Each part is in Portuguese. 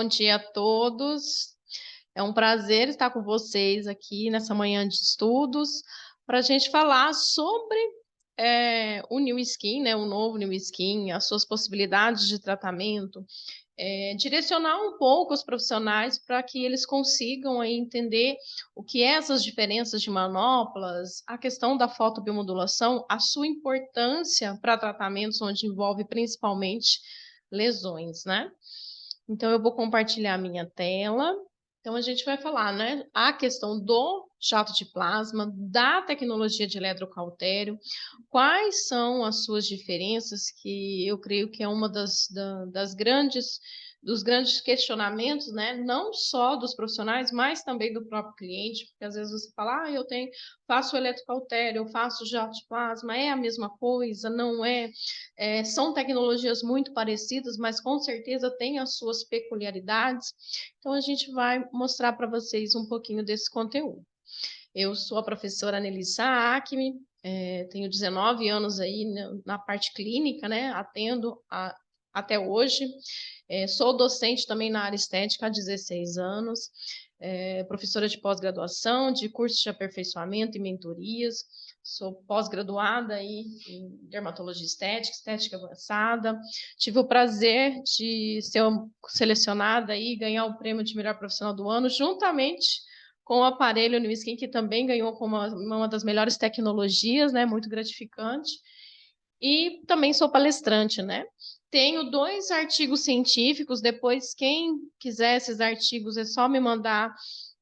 bom dia a todos. É um prazer estar com vocês aqui nessa manhã de estudos para a gente falar sobre o New Skin, né, o novo New Skin, as suas possibilidades de tratamento, direcionar um pouco os profissionais para que eles consigam aí entender o que é essas diferenças de manoplas, a questão da fotobiomodulação, a sua importância para tratamentos onde envolve principalmente lesões, né? Então, eu vou compartilhar a minha tela. Então, a gente vai falar, né, a questão do jato de plasma, da tecnologia de eletrocautério, quais são as suas diferenças, que eu creio que é uma das dos grandes questionamentos, né, não só dos profissionais, mas também do próprio cliente, porque às vezes você fala, faço eletrocautério, eu faço jato de plasma, é a mesma coisa, não é? São tecnologias muito parecidas, mas com certeza têm as suas peculiaridades. Então, a gente vai mostrar para vocês um pouquinho desse conteúdo. Eu sou a professora Anelissa Acme, tenho 19 anos aí na parte clínica, né? Até hoje. Sou docente também na área estética há 16 anos, professora de pós-graduação, de cursos de aperfeiçoamento e mentorias. Sou pós-graduada aí em dermatologia estética, estética avançada. Tive o prazer de ser selecionada e ganhar o prêmio de melhor profissional do ano, juntamente com o aparelho New Skin, que também ganhou como uma das melhores tecnologias, né? Muito gratificante. E também sou palestrante, né? Tenho 2 artigos científicos, depois quem quiser esses artigos é só me mandar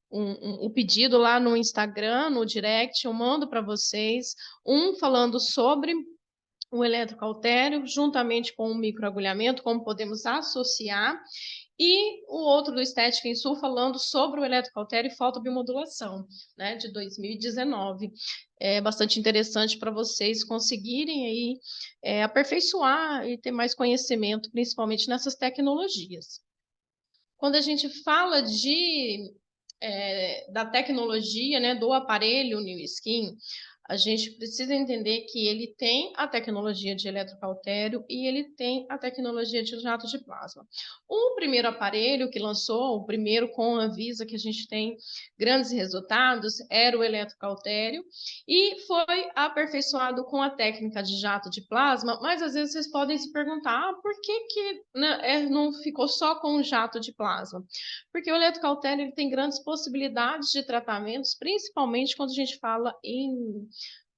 o pedido lá no Instagram, no direct, eu mando para vocês, um falando sobre o eletrocautério, juntamente com o microagulhamento, como podemos associar, e o outro do Estética em Sul falando sobre o eletrocautério e fotobiomodulação, né, de 2019. É bastante interessante para vocês conseguirem aí aperfeiçoar e ter mais conhecimento, principalmente nessas tecnologias. Quando a gente fala da tecnologia, né, do aparelho New Skin, a gente precisa entender que ele tem a tecnologia de eletrocautério e ele tem a tecnologia de jato de plasma. O primeiro aparelho que lançou, o primeiro com a Anvisa, que a gente tem grandes resultados, era o eletrocautério e foi aperfeiçoado com a técnica de jato de plasma, mas às vezes vocês podem se perguntar, por que né, não ficou só com o jato de plasma? Porque o eletrocautério ele tem grandes possibilidades de tratamentos, principalmente quando a gente fala em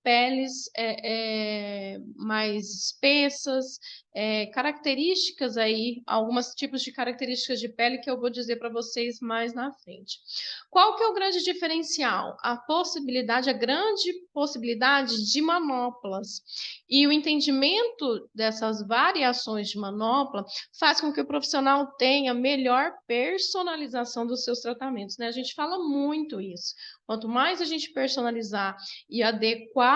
peles mais espessas, características aí, alguns tipos de características de pele que eu vou dizer para vocês mais na frente. Qual que é o grande diferencial? A grande possibilidade de manoplas. E o entendimento dessas variações de manopla faz com que o profissional tenha melhor personalização dos seus tratamentos, né? A gente fala muito isso. Quanto mais a gente personalizar e adequar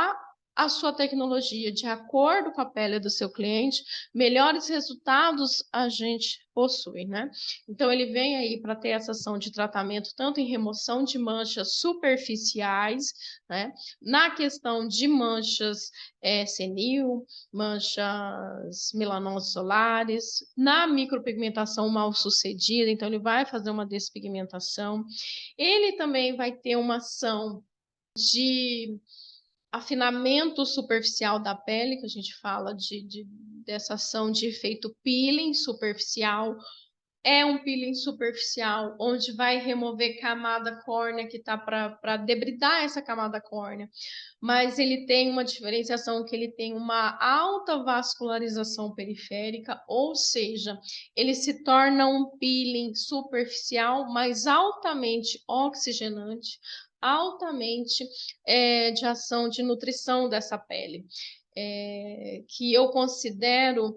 a sua tecnologia de acordo com a pele do seu cliente, melhores resultados a gente possui, né? Então, ele vem aí para ter essa ação de tratamento tanto em remoção de manchas superficiais, né? Na questão de manchas senil, manchas melanosas solares, na micropigmentação mal sucedida, então ele vai fazer uma despigmentação. Ele também vai ter uma ação de afinamento superficial da pele, que a gente fala dessa ação de efeito peeling superficial. É um peeling superficial, onde vai remover camada córnea que está para debridar essa camada córnea. Mas ele tem uma diferenciação que ele tem uma alta vascularização periférica, ou seja, ele se torna um peeling superficial, mas altamente oxigenante, altamente de ação de nutrição dessa pele. Que eu considero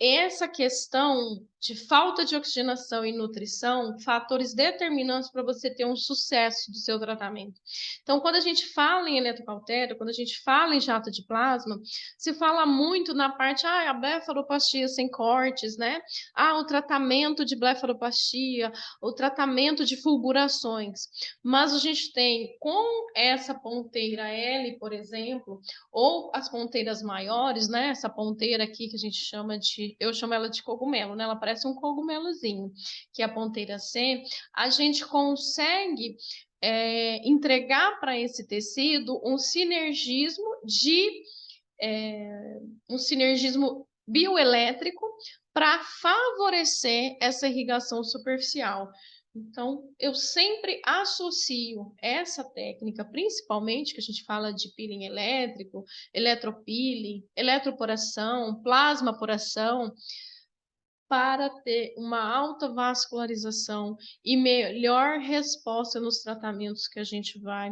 essa questão de falta de oxigenação e nutrição, fatores determinantes para você ter um sucesso do seu tratamento. Então, quando a gente fala em eletrocautério, quando a gente fala em jato de plasma, se fala muito na parte, a blefaroplastia sem cortes, né? O tratamento de blefaroplastia, o tratamento de fulgurações. Mas a gente tem, com essa ponteira L, por exemplo, ou as ponteiras maiores, né? Essa ponteira aqui que a gente chama eu chamo ela de cogumelo, né? Ela parece parece um cogumelozinho, que é a ponteira C, a gente consegue entregar para esse tecido um sinergismo um sinergismo bioelétrico para favorecer essa irrigação superficial. Então, eu sempre associo essa técnica, principalmente que a gente fala de peeling elétrico, eletropeeling, eletroporação, plasmaporação, para ter uma alta vascularização e melhor resposta nos tratamentos que a gente vai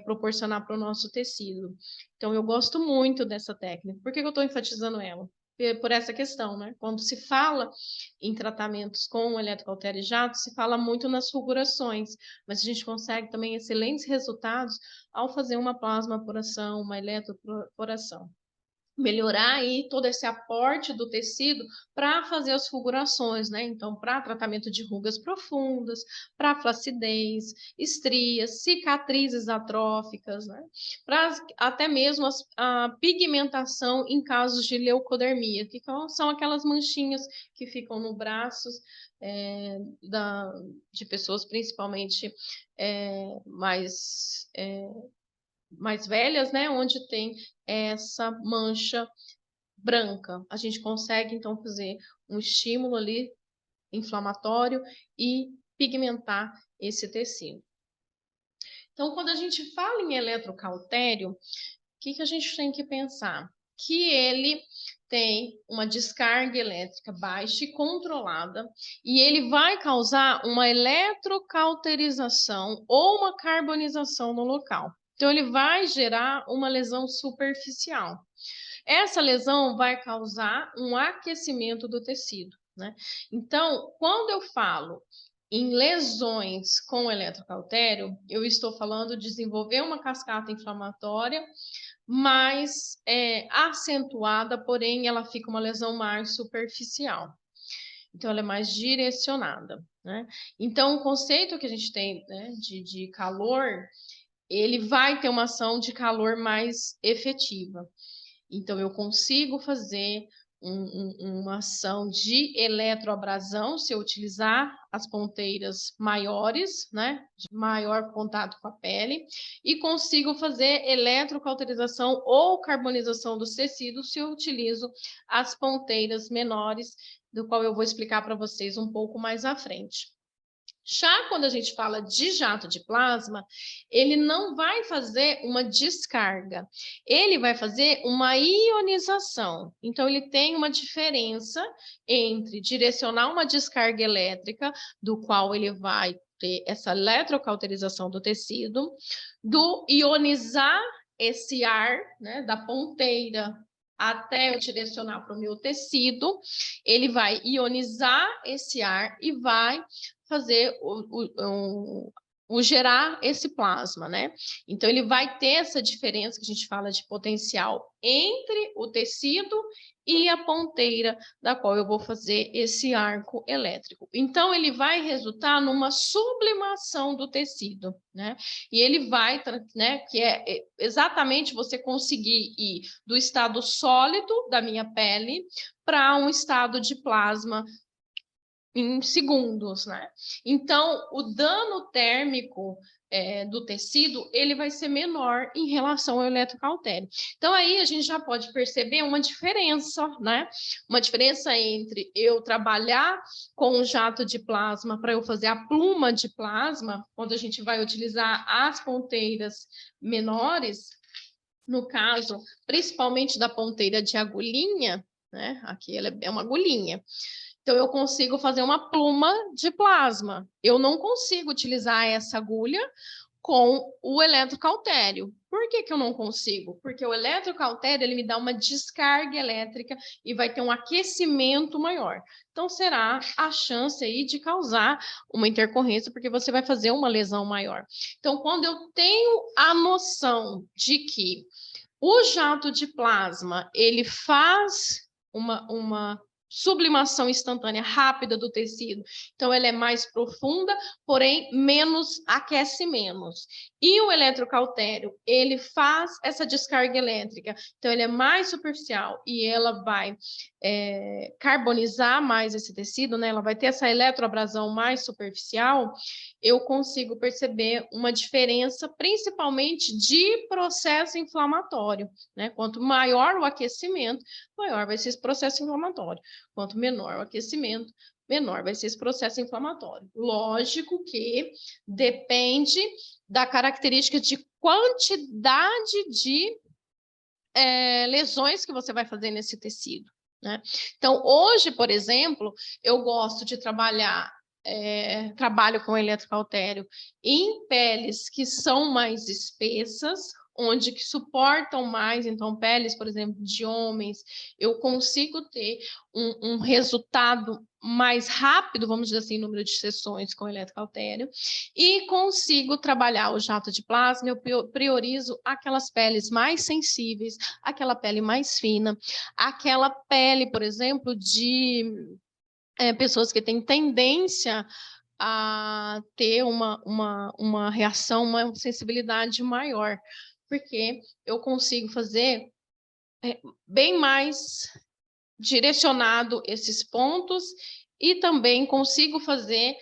proporcionar para o nosso tecido. Então, eu gosto muito dessa técnica. Por que eu estou enfatizando ela? Por essa questão, né? Quando se fala em tratamentos com eletrocautério e jato, se fala muito nas fulgurações, mas a gente consegue também excelentes resultados ao fazer uma plasmaporação, uma eletroporação. Melhorar aí todo esse aporte do tecido para fazer as fulgurações, né? Então, para tratamento de rugas profundas, para flacidez, estrias, cicatrizes atróficas, né? Para até mesmo a pigmentação em casos de leucodermia, que são aquelas manchinhas que ficam no braços de pessoas principalmente mais velhas, né, onde tem essa mancha branca. A gente consegue, então, fazer um estímulo ali inflamatório e pigmentar esse tecido. Então, quando a gente fala em eletrocautério, o que a gente tem que pensar? Que ele tem uma descarga elétrica baixa e controlada, e ele vai causar uma eletrocauterização ou uma carbonização no local. Então, ele vai gerar uma lesão superficial. Essa lesão vai causar um aquecimento do tecido, né? Então, quando eu falo em lesões com eletrocautério, eu estou falando de desenvolver uma cascata inflamatória mais acentuada, porém ela fica uma lesão mais superficial. Então, ela é mais direcionada, né? Então, o conceito que a gente tem, né, de calor, ele vai ter uma ação de calor mais efetiva. Então, eu consigo fazer uma ação de eletroabrasão se eu utilizar as ponteiras maiores, né, de maior contato com a pele, e consigo fazer eletrocauterização ou carbonização dos tecidos se eu utilizo as ponteiras menores, do qual eu vou explicar para vocês um pouco mais à frente. Já quando a gente fala de jato de plasma, ele não vai fazer uma descarga, ele vai fazer uma ionização. Então, ele tem uma diferença entre direcionar uma descarga elétrica, do qual ele vai ter essa eletrocauterização do tecido, do ionizar esse ar, né, da ponteira até eu direcionar para o meu tecido, ele vai ionizar esse ar e vai fazer gerar esse plasma, né? Então, ele vai ter essa diferença que a gente fala de potencial entre o tecido e a ponteira da qual eu vou fazer esse arco elétrico. Então, ele vai resultar numa sublimação do tecido, né? E ele vai, né, que é exatamente você conseguir ir do estado sólido da minha pele para um estado de plasma em segundos, né? Então, o dano térmico do tecido, ele vai ser menor em relação ao eletrocautério. Então, aí a gente já pode perceber uma diferença, né? Uma diferença entre eu trabalhar com um jato de plasma para eu fazer a pluma de plasma, quando a gente vai utilizar as ponteiras menores, no caso, principalmente da ponteira de agulhinha, né? Aqui ela é uma agulhinha. Então, eu consigo fazer uma pluma de plasma. Eu não consigo utilizar essa agulha com o eletrocautério. Por que eu não consigo? Porque o eletrocautério, ele me dá uma descarga elétrica e vai ter um aquecimento maior. Então, será a chance aí de causar uma intercorrência, porque você vai fazer uma lesão maior. Então, quando eu tenho a noção de que o jato de plasma, ele faz uma sublimação instantânea rápida do tecido. Então, ela é mais profunda, porém, menos aquece menos. E o eletrocautério, ele faz essa descarga elétrica, então ele é mais superficial e ela vai carbonizar mais esse tecido, né? Ela vai ter essa eletroabrasão mais superficial. Eu consigo perceber uma diferença, principalmente de processo inflamatório, né? Quanto maior o aquecimento, maior vai ser esse processo inflamatório. Quanto menor o aquecimento, menor vai ser esse processo inflamatório. Lógico que depende da característica de quantidade de lesões que você vai fazer nesse tecido, né? Então, hoje, por exemplo, eu gosto de trabalho com eletrocautério em peles que são mais espessas, onde que suportam mais, então peles, por exemplo, de homens, eu consigo ter um resultado mais rápido, vamos dizer assim, número de sessões com eletrocautério, e consigo trabalhar o jato de plasma, eu priorizo aquelas peles mais sensíveis, aquela pele mais fina, aquela pele, por exemplo, de pessoas que têm tendência a ter uma reação, uma sensibilidade maior, porque eu consigo fazer bem mais direcionado esses pontos e também consigo fazer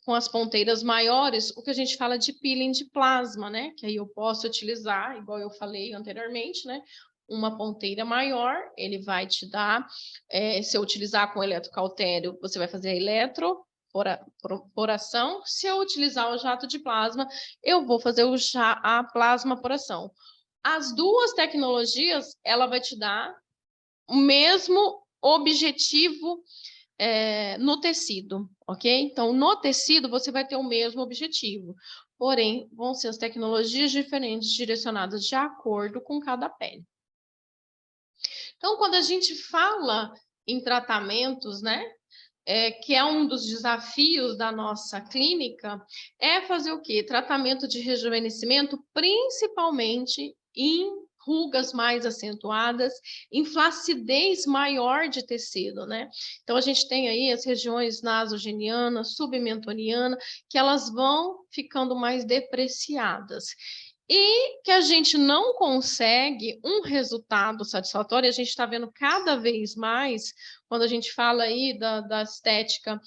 com as ponteiras maiores o que a gente fala de peeling de plasma, né? Que aí eu posso utilizar, igual eu falei anteriormente, né? Uma ponteira maior, ele vai te dar, se eu utilizar com eletrocautério, você vai fazer a eletroporação. Se eu utilizar o jato de plasma, eu vou fazer a plasmaporação. As duas tecnologias, ela vai te dar o mesmo objetivo no tecido, ok? Então, no tecido, você vai ter o mesmo objetivo, porém, vão ser as tecnologias diferentes, direcionadas de acordo com cada pele. Então, quando a gente fala em tratamentos, né, que é um dos desafios da nossa clínica, é fazer o quê? Tratamento de rejuvenescimento, principalmente em rugas mais acentuadas, em flacidez maior de tecido, né? Então, a gente tem aí as regiões nasogeniana, submentoniana, que elas vão ficando mais depreciadas. E que a gente não consegue um resultado satisfatório, a gente está vendo cada vez mais, quando a gente fala aí da estética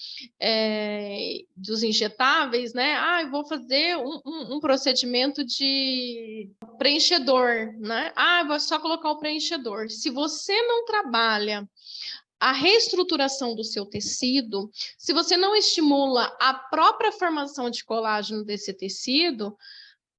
dos injetáveis, né? Ah, eu vou fazer um procedimento de preenchedor, né? Ah, eu vou só colocar o preenchedor. Se você não trabalha a reestruturação do seu tecido, se você não estimula a própria formação de colágeno desse tecido,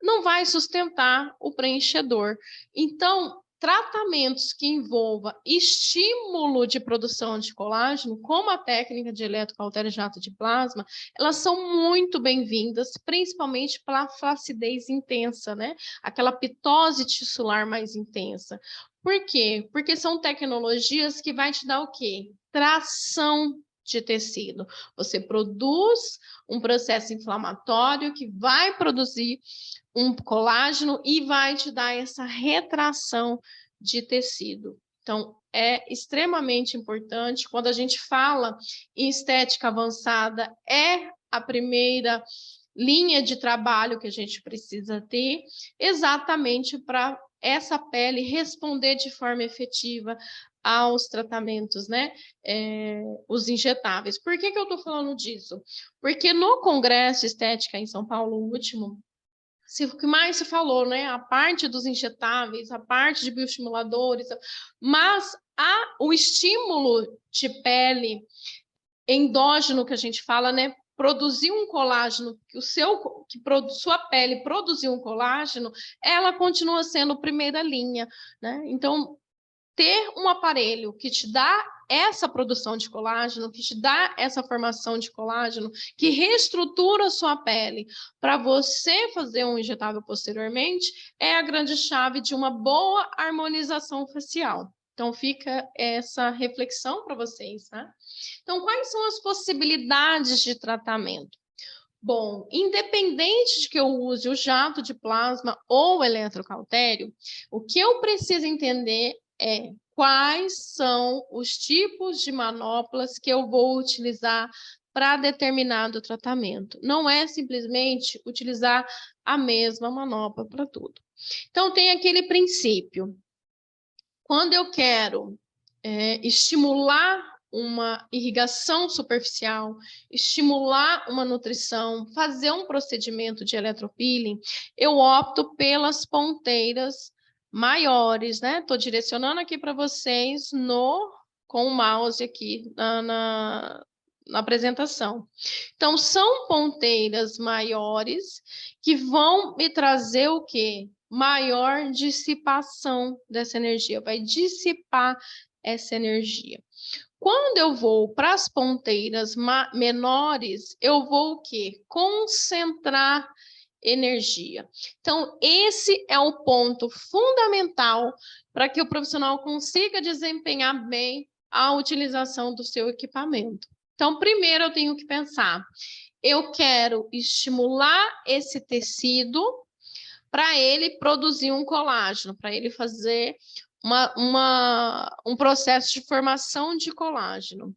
não vai sustentar o preenchedor. Então, tratamentos que envolvam estímulo de produção de colágeno, como a técnica de eletrocautério jato de plasma, elas são muito bem-vindas, principalmente para a flacidez intensa, né? Aquela pitose tissular mais intensa. Por quê? Porque são tecnologias que vai te dar o quê? Tração de tecido. Você produz um processo inflamatório que vai produzir um colágeno e vai te dar essa retração de tecido. Então, é extremamente importante. Quando a gente fala em estética avançada, é a primeira linha de trabalho que a gente precisa ter, exatamente para essa pele responder de forma efetiva aos tratamentos, né? Os injetáveis. Por que eu estou falando disso? Porque no Congresso Estética em São Paulo, o último, o que mais se falou, né? A parte dos injetáveis, a parte de bioestimuladores, mas o estímulo de pele endógeno que a gente fala, né? Produzir um colágeno, sua pele produzir um colágeno, ela continua sendo primeira linha, né? Então, ter um aparelho que te dá essa produção de colágeno, que te dá essa formação de colágeno, que reestrutura a sua pele para você fazer um injetável posteriormente, é a grande chave de uma boa harmonização facial. Então, fica essa reflexão para vocês, né? Então, quais são as possibilidades de tratamento? Bom, independente de que eu use o jato de plasma ou o eletrocautério, o que eu preciso entender é quais são os tipos de manoplas que eu vou utilizar para determinado tratamento. Não é simplesmente utilizar a mesma manopla para tudo. Então, tem aquele princípio. Quando eu quero estimular uma irrigação superficial, estimular uma nutrição, fazer um procedimento de eletropeeling, eu opto pelas ponteiras maiores, né? Estou direcionando aqui para vocês com o mouse aqui na apresentação. Então, são ponteiras maiores que vão me trazer o quê? Maior dissipação dessa energia, vai dissipar essa energia. Quando eu vou para as ponteiras menores, eu vou o quê? Concentrar energia. Então, esse é o ponto fundamental para que o profissional consiga desempenhar bem a utilização do seu equipamento. Então, primeiro eu tenho que pensar, eu quero estimular esse tecido para ele produzir um colágeno, para ele fazer um processo de formação de colágeno.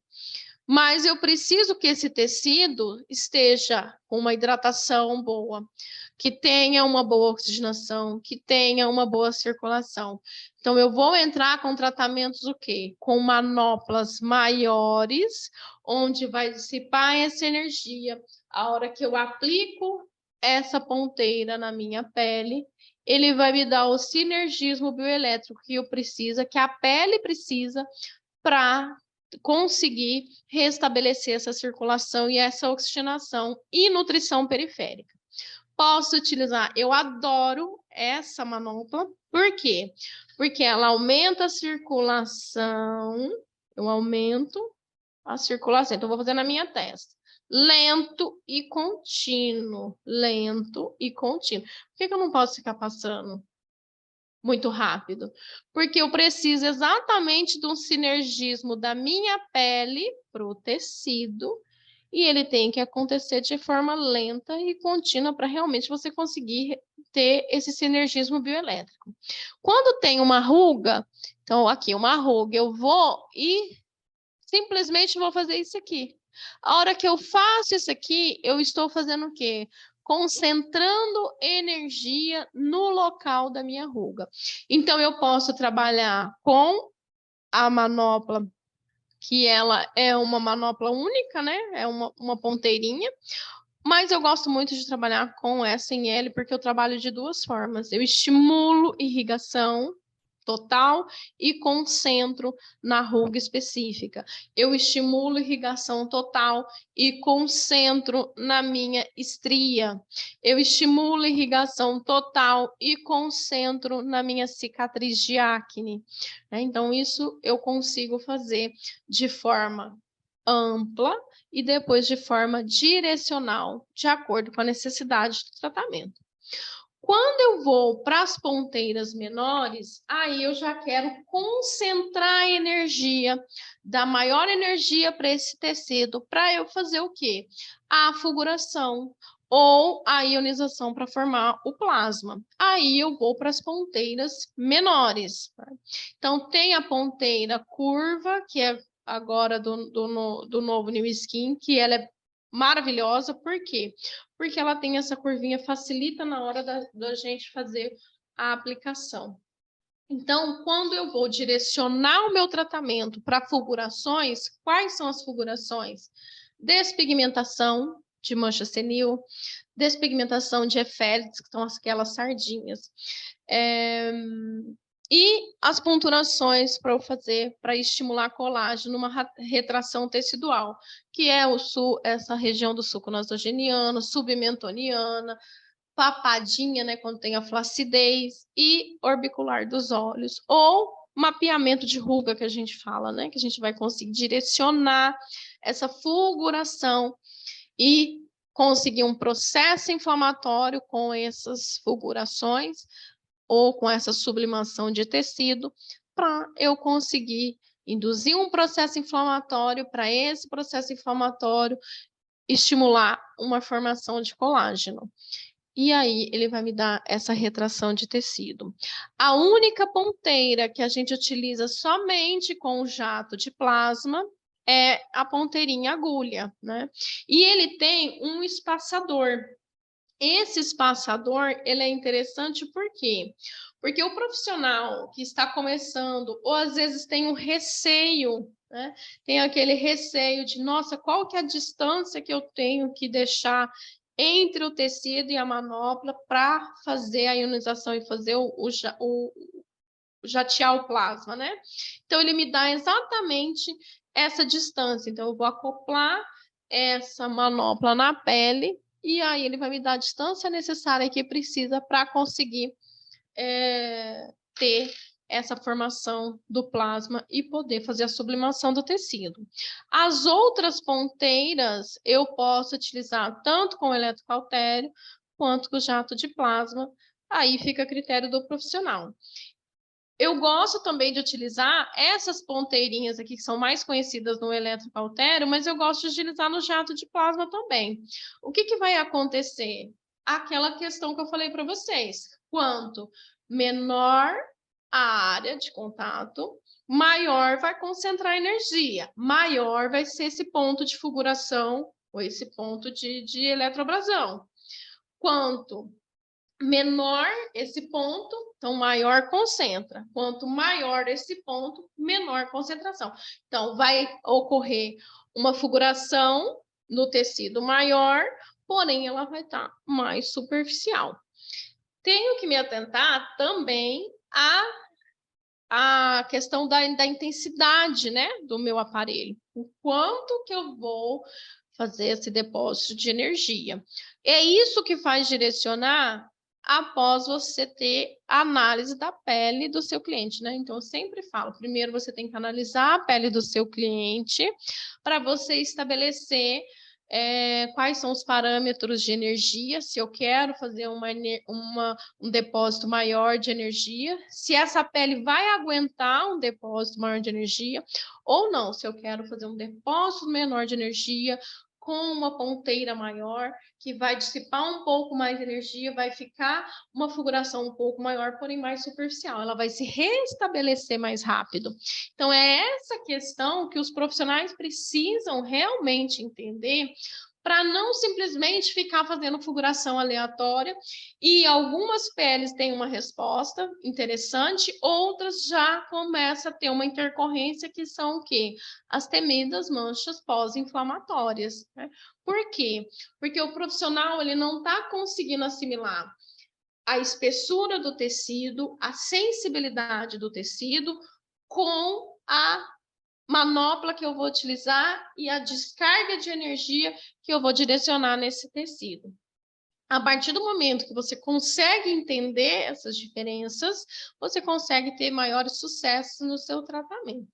Mas eu preciso que esse tecido esteja com uma hidratação boa, que tenha uma boa oxigenação, que tenha uma boa circulação. Então, eu vou entrar com tratamentos o quê? Com manoplas maiores, onde vai dissipar essa energia. A hora que eu aplico essa ponteira na minha pele, ele vai me dar o sinergismo bioelétrico que eu preciso, que a pele precisa para conseguir restabelecer essa circulação e essa oxigenação e nutrição periférica. Posso utilizar, eu adoro essa manopla, por quê? Porque ela aumenta a circulação, eu aumento a circulação, então vou fazer na minha testa. Lento e contínuo, lento e contínuo. Por que eu não posso ficar passando muito rápido? Porque eu preciso exatamente de um sinergismo da minha pele para o tecido, e ele tem que acontecer de forma lenta e contínua para realmente você conseguir ter esse sinergismo bioelétrico. Quando tem uma ruga, então aqui uma ruga, eu vou e simplesmente vou fazer isso aqui. A hora que eu faço isso aqui, eu estou fazendo o quê? Concentrando energia no local da minha ruga. Então, eu posso trabalhar com a manopla, que ela é uma manopla única, né? É uma ponteirinha. Mas eu gosto muito de trabalhar com essa em L, porque eu trabalho de duas formas. Eu estimulo irrigação total e concentro na ruga específica. Eu estimulo irrigação total e concentro na minha estria. Eu estimulo irrigação total e concentro na minha cicatriz de acne. Então, isso eu consigo fazer de forma ampla e depois de forma direcional, de acordo com a necessidade do tratamento. Quando eu vou para as ponteiras menores, aí eu já quero concentrar a energia, dar maior energia para esse tecido, para eu fazer o quê? A fulguração ou a ionização para formar o plasma. Aí eu vou para as ponteiras menores. Então, tem a ponteira curva, que é agora do novo New Skin, que ela é maravilhosa, por quê? Porque ela tem essa curvinha, facilita na hora da gente fazer a aplicação. Então, quando eu vou direcionar o meu tratamento para fulgurações, quais são as fulgurações? Despigmentação de mancha senil, despigmentação de efélides, que são aquelas sardinhas. E as punturações para eu fazer, para estimular colágeno, uma retração tecidual, que é essa região do sulco nasogeniano, submentoniana, papadinha, né, quando tem a flacidez, e orbicular dos olhos, ou mapeamento de ruga que a gente fala, né, que a gente vai conseguir direcionar essa fulguração e conseguir um processo inflamatório com essas fulgurações, ou com essa sublimação de tecido, para eu conseguir induzir um processo inflamatório, para esse processo inflamatório estimular uma formação de colágeno. E aí ele vai me dar essa retração de tecido. A única ponteira que a gente utiliza somente com o jato de plasma é a ponteirinha agulha, né? E ele tem um espaçador. Esse espaçador, ele é interessante por quê? Porque o profissional que está começando, ou às vezes tem um receio, né? Tem aquele receio de, nossa, qual que é a distância que eu tenho que deixar entre o tecido e a manopla para fazer a ionização e fazer o jatear o plasma, né? Então, ele me dá exatamente essa distância. Então, eu vou acoplar essa manopla na pele e aí ele vai me dar a distância necessária que precisa para conseguir ter essa formação do plasma e poder fazer a sublimação do tecido. As outras ponteiras eu posso utilizar tanto com o eletrocautério quanto com o jato de plasma, aí fica a critério do profissional. Eu gosto também de utilizar essas ponteirinhas aqui, que são mais conhecidas no eletrocautério, mas eu gosto de utilizar no jato de plasma também. O que, que vai acontecer? Aquela questão que eu falei para vocês. Quanto menor a área de contato, maior vai concentrar energia, maior vai ser esse ponto de fulguração ou esse ponto de eletroabrasão. Quanto menor esse ponto, então maior concentra. Quanto maior esse ponto, menor concentração. Então, vai ocorrer uma fulguração no tecido maior, porém ela vai estar mais superficial. Tenho que me atentar também à questão da intensidade, né, do meu aparelho. O quanto que eu vou fazer esse depósito de energia. É isso que faz direcionar após você ter a análise da pele do seu cliente, né? Então, eu sempre falo, primeiro você tem que analisar a pele do seu cliente para você estabelecer quais são os parâmetros de energia, se eu quero fazer um depósito maior de energia, se essa pele vai aguentar um depósito maior de energia, ou não, se eu quero fazer um depósito menor de energia, com uma ponteira maior, que vai dissipar um pouco mais de energia, vai ficar uma fulguração um pouco maior, porém mais superficial. Ela vai se restabelecer mais rápido. Então, é essa questão que os profissionais precisam realmente entender para não simplesmente ficar fazendo fulguração aleatória, e algumas peles têm uma resposta interessante, outras já começam a ter uma intercorrência, que são o quê? As temidas manchas pós-inflamatórias, né? Por quê? Porque o profissional ele não está conseguindo assimilar a espessura do tecido, a sensibilidade do tecido com a manopla que eu vou utilizar e a descarga de energia que eu vou direcionar nesse tecido. A partir do momento que você consegue entender essas diferenças, você consegue ter maiores sucessos no seu tratamento.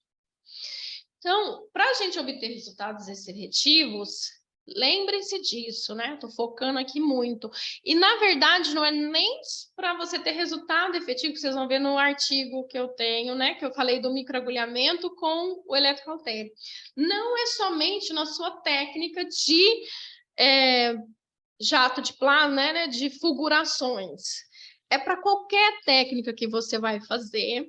Então, para a gente obter resultados assertivos, lembre-se disso, né? Estou focando aqui muito. E, na verdade, não é nem para você ter resultado efetivo, que vocês vão ver no artigo que eu tenho, né? Que eu falei do microagulhamento com o eletrocautério. Não é somente na sua técnica de jato de plasma, né? De fulgurações. É para qualquer técnica que você vai fazer,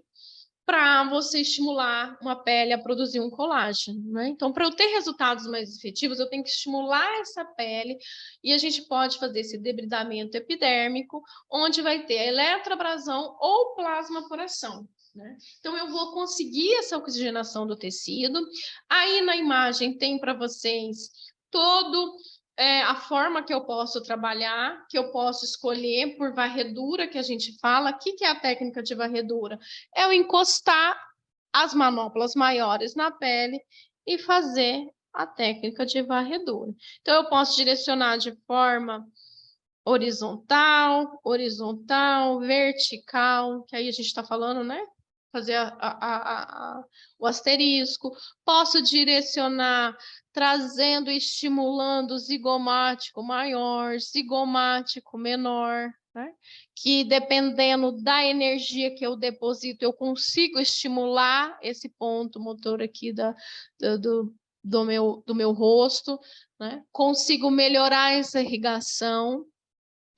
para você estimular uma pele a produzir um colágeno, né? Então, para eu ter resultados mais efetivos, eu tenho que estimular essa pele, e a gente pode fazer esse debridamento epidérmico, onde vai ter a eletroabrasão ou plasmapuração, né? Então, eu vou conseguir essa oxigenação do tecido. Aí na imagem tem para vocês todo a forma que eu posso trabalhar, que eu posso escolher por varredura, que a gente fala. O que é a técnica de varredura? É eu encostar as manoplas maiores na pele e fazer a técnica de varredura. Então, eu posso direcionar de forma horizontal, vertical, que aí a gente está falando, né? Fazer o asterisco. Posso direcionar trazendo e estimulando zigomático maior, zigomático menor, né? Que dependendo da energia que eu deposito, eu consigo estimular esse ponto motor aqui do meu rosto, né? Consigo melhorar essa irrigação.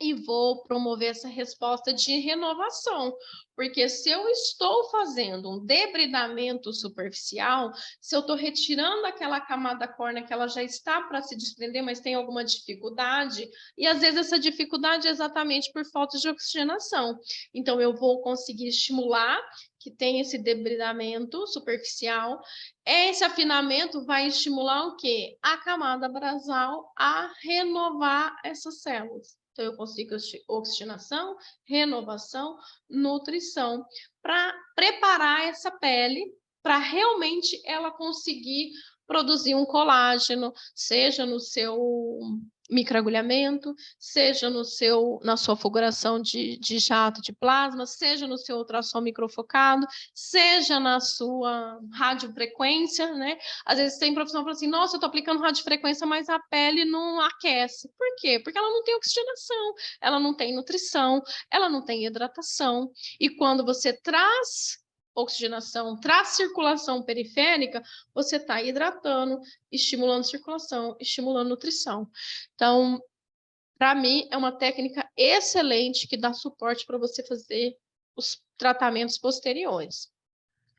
e vou promover essa resposta de renovação, porque se eu estou fazendo um debridamento superficial, se eu estou retirando aquela camada córnea que ela já está para se desprender, mas tem alguma dificuldade, e às vezes essa dificuldade é exatamente por falta de oxigenação. Então, eu vou conseguir estimular que tem esse debridamento superficial. Esse afinamento vai estimular o quê? A camada basal a renovar essas células. Então, eu consigo oxigenação, renovação, nutrição, para preparar essa pele para realmente ela conseguir produzir um colágeno, seja no seu microagulhamento, seja na sua fulguração de jato de plasma, seja no seu ultrassom microfocado, seja na sua radiofrequência, né? Às vezes tem profissional que fala assim, nossa, eu tô aplicando radiofrequência, mas a pele não aquece. Por quê? Porque ela não tem oxigenação, ela não tem nutrição, ela não tem hidratação. E quando você traz oxigenação, traz circulação periférica, você está hidratando, estimulando circulação, estimulando nutrição. Então, para mim, é uma técnica excelente que dá suporte para você fazer os tratamentos posteriores.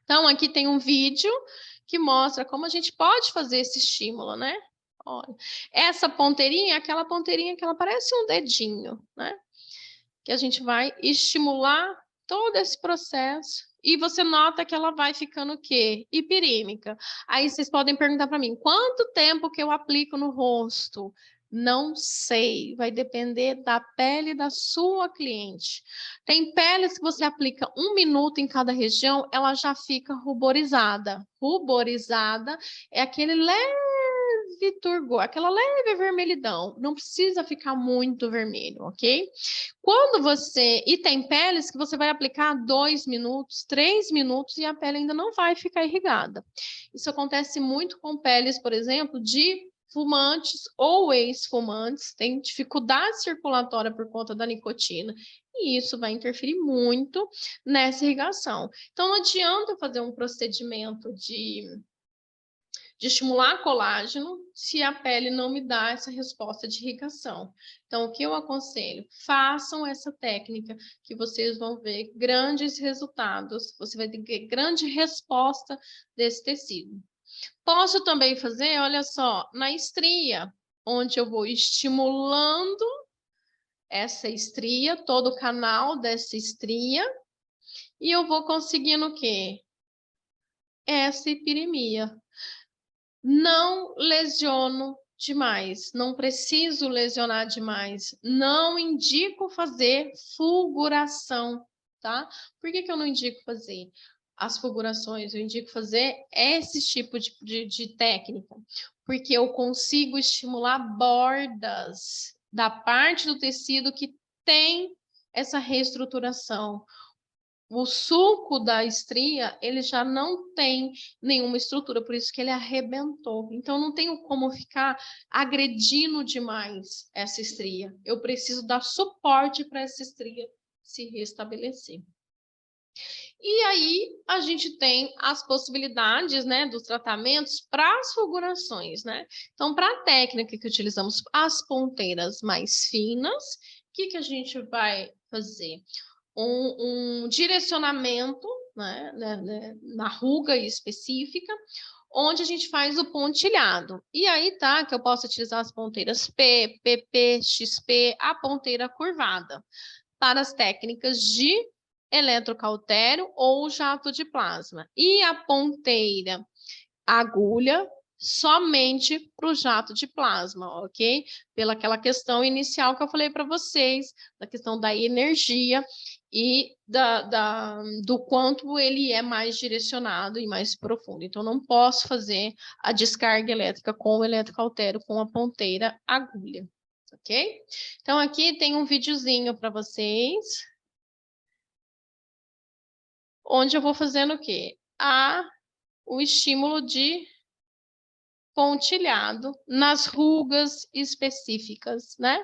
Então, aqui tem um vídeo que mostra como a gente pode fazer esse estímulo, né? Olha, essa ponteirinha é aquela ponteirinha que ela parece um dedinho, né? Que a gente vai estimular todo esse processo e você nota que ela vai ficando o quê? Hiperímica. Aí vocês podem perguntar para mim, quanto tempo que eu aplico no rosto? Não sei, vai depender da pele da sua cliente. Tem peles que você aplica 1 minuto em cada região, ela já fica ruborizada. Ruborizada é aquele leve turgor, aquela leve vermelhidão. Não precisa ficar muito vermelho, ok? Quando você... E tem peles que você vai aplicar 2 minutos, 3 minutos e a pele ainda não vai ficar irrigada. Isso acontece muito com peles, por exemplo, de fumantes ou ex-fumantes, tem dificuldade circulatória por conta da nicotina, e isso vai interferir muito nessa irrigação. Então, não adianta fazer um procedimento de estimular colágeno se a pele não me dá essa resposta de irrigação. Então, o que eu aconselho? Façam essa técnica que vocês vão ver grandes resultados, você vai ter grande resposta desse tecido. Posso também fazer, olha só, na estria, onde eu vou estimulando essa estria, todo o canal dessa estria, e eu vou conseguindo o quê? Essa hiperemia. Não lesiono demais, não preciso lesionar demais, não indico fazer fulguração, tá? Por que eu não indico fazer as fulgurações? Eu indico fazer esse tipo de técnica, porque eu consigo estimular bordas da parte do tecido que tem essa reestruturação. O sulco da estria, ele já não tem nenhuma estrutura, por isso que ele arrebentou. Então, não tenho como ficar agredindo demais essa estria. Eu preciso dar suporte para essa estria se restabelecer. E aí, a gente tem as possibilidades, né, dos tratamentos para as fulgurações, né? Então, para a técnica que utilizamos as ponteiras mais finas, o que a gente vai fazer? Um direcionamento, né, na ruga específica, onde a gente faz o pontilhado. E aí tá que eu posso utilizar as ponteiras P, PP, XP, a ponteira curvada, para as técnicas de eletrocautério ou jato de plasma. E a ponteira agulha somente para o jato de plasma, ok? Pela aquela questão inicial que eu falei para vocês, da questão da energia e do quanto ele é mais direcionado e mais profundo. Então, não posso fazer a descarga elétrica com o eletrocautério com a ponteira agulha, ok? Então, aqui tem um videozinho para vocês, onde eu vou fazendo o quê? O estímulo de pontilhado nas rugas específicas, né?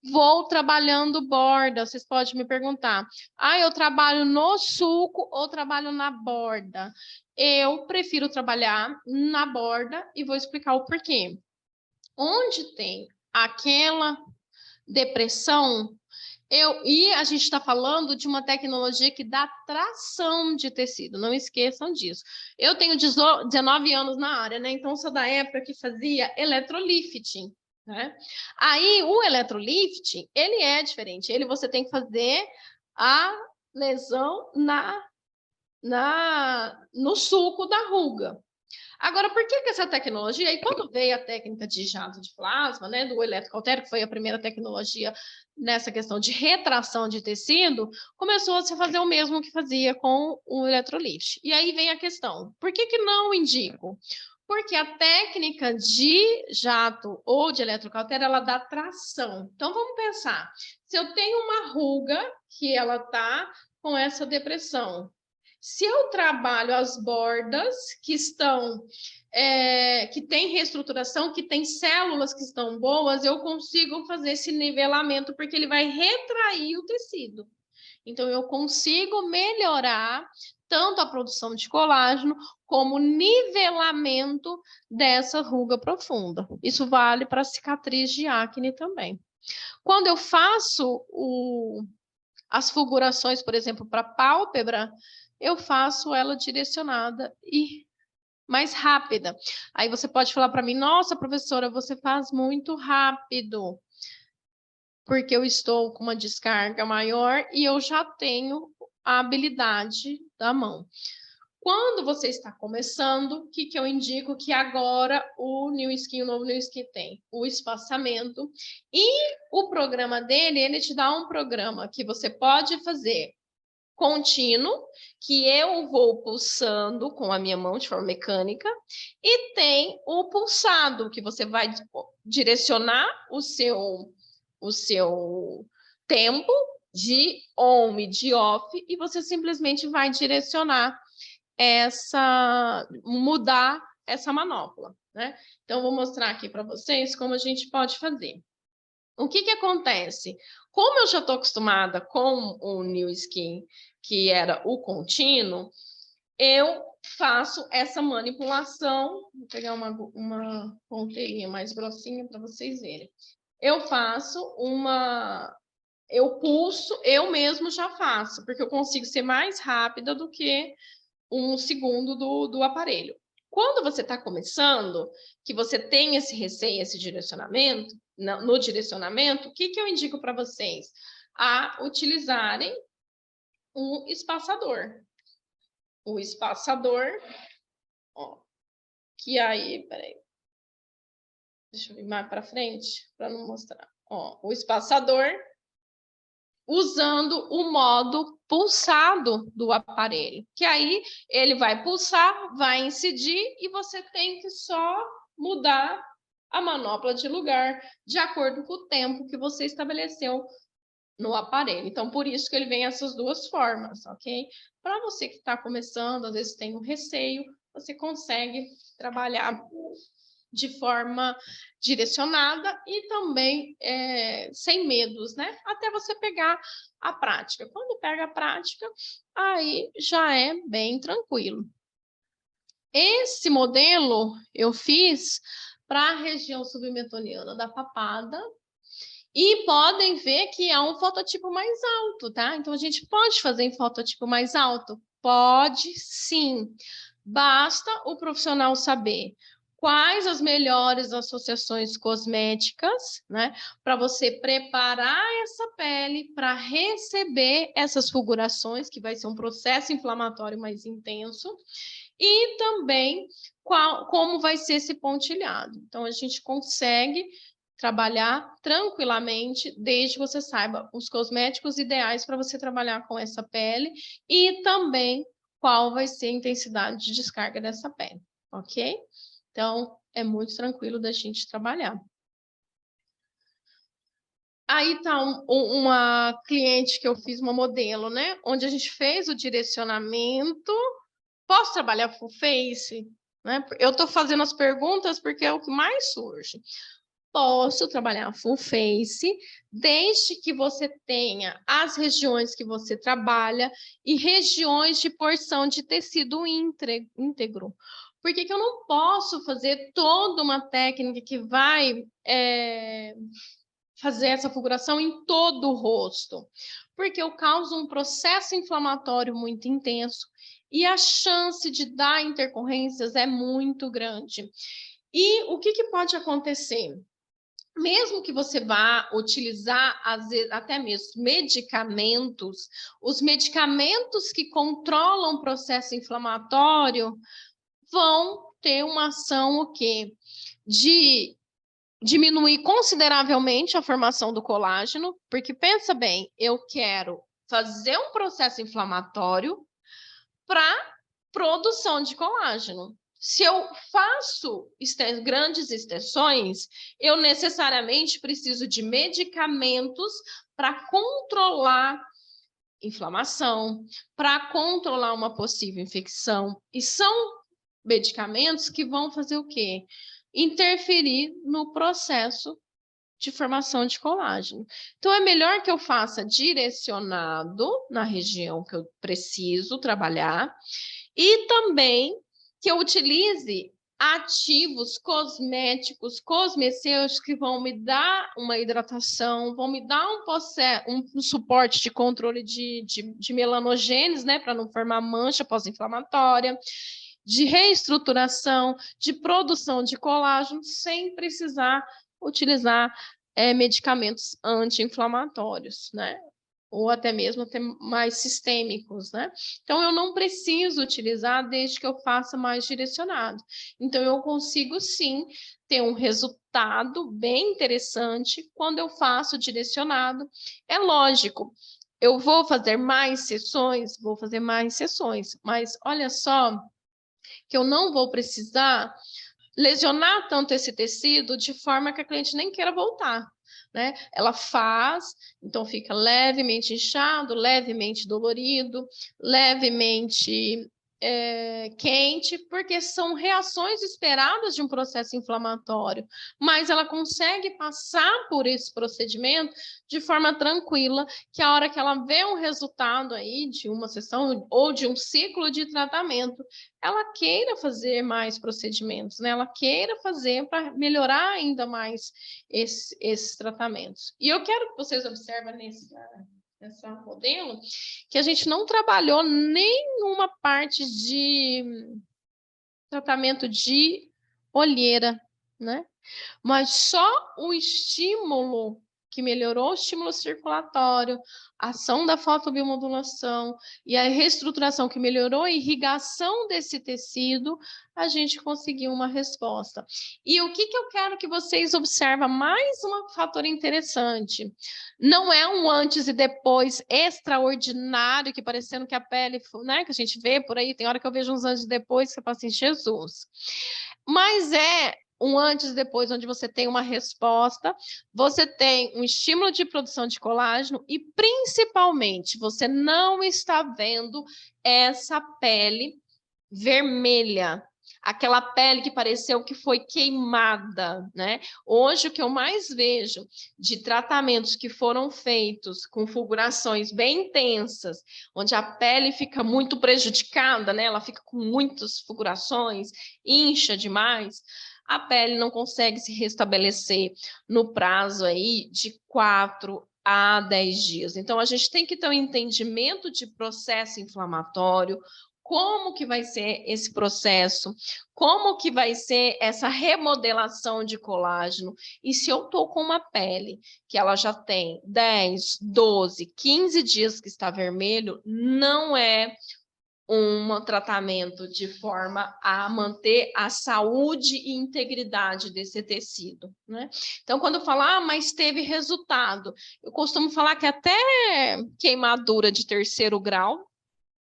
Vou trabalhando borda, vocês podem me perguntar, eu trabalho no sulco ou trabalho na borda? Eu prefiro trabalhar na borda e vou explicar o porquê. Onde tem aquela depressão, E a gente está falando de uma tecnologia que dá tração de tecido, não esqueçam disso. Eu tenho 19 anos na área, né? Então, sou da época que fazia electrolifting, né? Aí, o electrolifting, ele é diferente. Você tem que fazer a lesão no sulco da ruga. Agora, por que essa tecnologia? E quando veio a técnica de jato de plasma, né, do eletrocautério, que foi a primeira tecnologia nessa questão de retração de tecido, começou a se fazer o mesmo que fazia com o eletrolift. E aí vem a questão, por que não indico? Porque a técnica de jato ou de eletrocautério, ela dá tração. Então, vamos pensar, se eu tenho uma ruga que ela está com essa depressão, se eu trabalho as bordas que estão, que tem reestruturação, que tem células que estão boas, eu consigo fazer esse nivelamento, porque ele vai retrair o tecido. Então, eu consigo melhorar tanto a produção de colágeno, como o nivelamento dessa ruga profunda. Isso vale para cicatriz de acne também. Quando eu faço as fulgurações, por exemplo, para pálpebra, eu faço ela direcionada e mais rápida. Aí você pode falar para mim, nossa, professora, você faz muito rápido, porque eu estou com uma descarga maior e eu já tenho a habilidade da mão. Quando você está começando, o que eu indico que agora o New Skin, o novo New Skin tem? O espaçamento. E o programa dele, ele te dá um programa que você pode fazer contínuo, que eu vou pulsando com a minha mão de forma mecânica, e tem o pulsado, que você vai direcionar o seu tempo de on e de off, e você simplesmente vai direcionar mudar essa manopla, né? Então, vou mostrar aqui para vocês como a gente pode fazer. O que acontece? Como eu já estou acostumada com o New Skin, que era o contínuo, eu faço essa manipulação. Vou pegar uma ponteirinha mais grossinha para vocês verem. Eu faço eu pulso, eu mesmo já faço, porque eu consigo ser mais rápida do que um segundo do aparelho. Quando você está começando, que você tem esse receio, esse direcionamento, no direcionamento, o que eu indico para vocês? A utilizarem um espaçador. O espaçador, ó, que aí, peraí, deixa eu ir mais para frente, para não mostrar. Ó, o espaçador, usando o modo pulsado do aparelho, que aí ele vai pulsar, vai incidir e você tem que só mudar a manopla de lugar de acordo com o tempo que você estabeleceu no aparelho. Então, por isso que ele vem essas duas formas, ok? Para você que está começando, às vezes tem um receio, você consegue trabalhar de forma direcionada e também sem medos, né? Até você pegar a prática. Quando pega a prática, aí já é bem tranquilo. Esse modelo eu fiz para a região submetoniana da papada, e podem ver que é um fototipo mais alto, tá? Então, a gente pode fazer em fototipo mais alto? Pode, sim. Basta o profissional saber quais as melhores associações cosméticas, né? Para você preparar essa pele para receber essas fulgurações, que vai ser um processo inflamatório mais intenso, e também como vai ser esse pontilhado. Então, a gente consegue trabalhar tranquilamente, desde que você saiba os cosméticos ideais para você trabalhar com essa pele e também qual vai ser a intensidade de descarga dessa pele, ok? Então, é muito tranquilo da gente trabalhar. Aí tá uma cliente que eu fiz uma modelo, né? Onde a gente fez o direcionamento. Posso trabalhar full face? Né? Eu estou fazendo as perguntas porque é o que mais surge. Posso trabalhar full face, desde que você tenha as regiões que você trabalha e regiões de porção de tecido íntegro. Por que eu não posso fazer toda uma técnica que vai fazer essa fulguração em todo o rosto, porque eu causo um processo inflamatório muito intenso e a chance de dar intercorrências é muito grande. E o que pode acontecer? Mesmo que você vá utilizar, às vezes, até mesmo medicamentos, os medicamentos que controlam o processo inflamatório vão ter uma ação o quê? De diminuir consideravelmente a formação do colágeno, porque pensa bem, eu quero fazer um processo inflamatório para produção de colágeno. Se eu faço grandes extensões, eu necessariamente preciso de medicamentos para controlar inflamação, para controlar uma possível infecção. E são medicamentos que vão fazer o quê? Interferir no processo de formação de colágeno. Então, é melhor que eu faça direcionado na região que eu preciso trabalhar e também que eu utilize ativos cosméticos, cosmecêuticos que vão me dar uma hidratação, vão me dar um suporte de controle de melanogênese, né, para não formar mancha pós-inflamatória, de reestruturação, de produção de colágeno, sem precisar utilizar medicamentos anti-inflamatórios, né? Ou até mesmo até mais sistêmicos, né? Então, eu não preciso utilizar desde que eu faça mais direcionado. Então, eu consigo, sim, ter um resultado bem interessante quando eu faço direcionado. É lógico, eu vou fazer mais sessões, mas olha só que eu não vou precisar lesionar tanto esse tecido de forma que a cliente nem queira voltar, né? Ela faz, então fica levemente inchado, levemente dolorido, levemente quente, porque são reações esperadas de um processo inflamatório, mas ela consegue passar por esse procedimento de forma tranquila, que a hora que ela vê um resultado aí de uma sessão ou de um ciclo de tratamento, ela queira fazer mais procedimentos, né? Ela queira fazer para melhorar ainda mais esses tratamentos. E eu quero que vocês observem nessa modelo que a gente não trabalhou nenhuma parte de tratamento de olheira, né? Mas só o estímulo que melhorou o estímulo circulatório, a ação da fotobiomodulação e a reestruturação que melhorou a irrigação desse tecido, a gente conseguiu uma resposta. E o que eu quero que vocês observem, mais um fator interessante, não é um antes e depois extraordinário, que parecendo que a pele, né, que a gente vê por aí, tem hora que eu vejo uns antes e depois, que eu falo assim, Jesus. Mas é um antes e depois, onde você tem uma resposta, você tem um estímulo de produção de colágeno e, principalmente, você não está vendo essa pele vermelha, aquela pele que pareceu que foi queimada, né? Hoje, o que eu mais vejo de tratamentos que foram feitos com fulgurações bem intensas, onde a pele fica muito prejudicada, né? Ela fica com muitas fulgurações, incha demais, a pele não consegue se restabelecer no prazo aí de 4 a 10 dias. Então, a gente tem que ter um entendimento de processo inflamatório, como que vai ser esse processo, como que vai ser essa remodelação de colágeno, e se eu estou com uma pele que ela já tem 10, 12, 15 dias que está vermelho, não é um tratamento de forma a manter a saúde e integridade desse tecido, né? Então, quando eu falo, mas teve resultado, eu costumo falar que até queimadura de 3º grau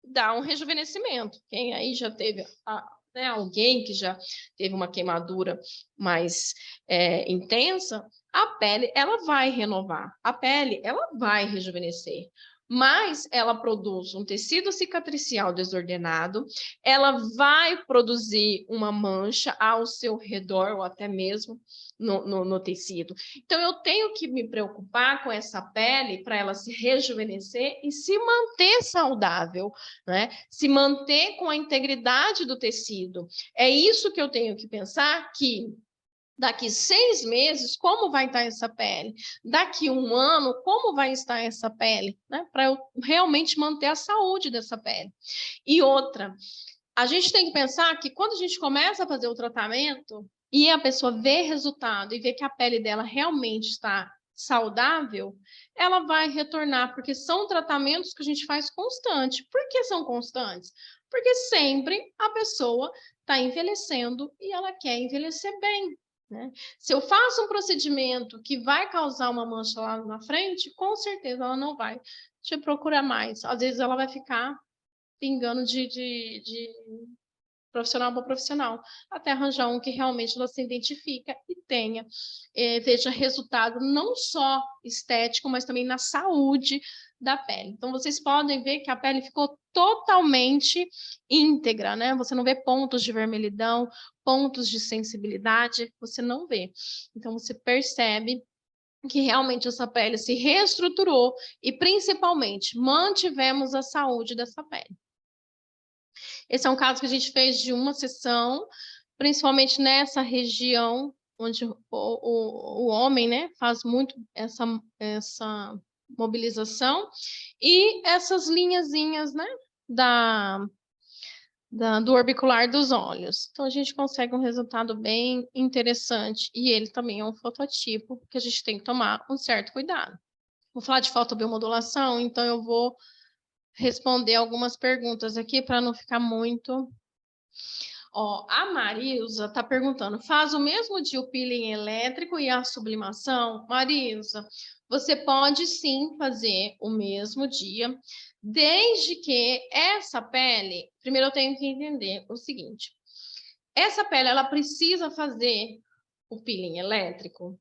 dá um rejuvenescimento. Quem aí já teve né, alguém que já teve uma queimadura mais intensa, a pele ela vai renovar, a pele ela vai rejuvenescer, mas ela produz um tecido cicatricial desordenado, ela vai produzir uma mancha ao seu redor ou até mesmo no tecido. Então, eu tenho que me preocupar com essa pele para ela se rejuvenescer e se manter saudável, né? Se manter com a integridade do tecido. É isso que eu tenho que pensar, que Daqui 6 meses, como vai estar essa pele? Daqui 1 ano, como vai estar essa pele? Né? Para eu realmente manter a saúde dessa pele. E outra, a gente tem que pensar que quando a gente começa a fazer o tratamento e a pessoa vê resultado e vê que a pele dela realmente está saudável, ela vai retornar, porque são tratamentos que a gente faz constante. Por que são constantes? Porque sempre a pessoa está envelhecendo e ela quer envelhecer bem. Né? Se eu faço um procedimento que vai causar uma mancha lá na frente, com certeza ela não vai te procurar mais. Às vezes ela vai ficar pingando de profissional para profissional, até arranjar um que realmente ela se identifica e tenha, veja resultado não só estético, mas também na saúde da pele. Então, vocês podem ver que a pele ficou totalmente íntegra, né? Você não vê pontos de vermelhidão, pontos de sensibilidade, você não vê. Então, você percebe que realmente essa pele se reestruturou e, principalmente, mantivemos a saúde dessa pele. Esse é um caso que a gente fez de uma sessão, principalmente nessa região onde o homem, né, faz muito essa mobilização, e essas linhazinhas, né, do orbicular dos olhos. Então, a gente consegue um resultado bem interessante, e ele também é um fototipo que a gente tem que tomar um certo cuidado. Vou falar de fotobiomodulação, então eu vou responder algumas perguntas aqui para não ficar muito. Ó, a Marilza está perguntando, faz o mesmo dia o peeling elétrico e a sublimação? Marilza, você pode sim fazer o mesmo dia, desde que essa pele, primeiro eu tenho que entender o seguinte, essa pele, ela precisa fazer o peeling elétrico?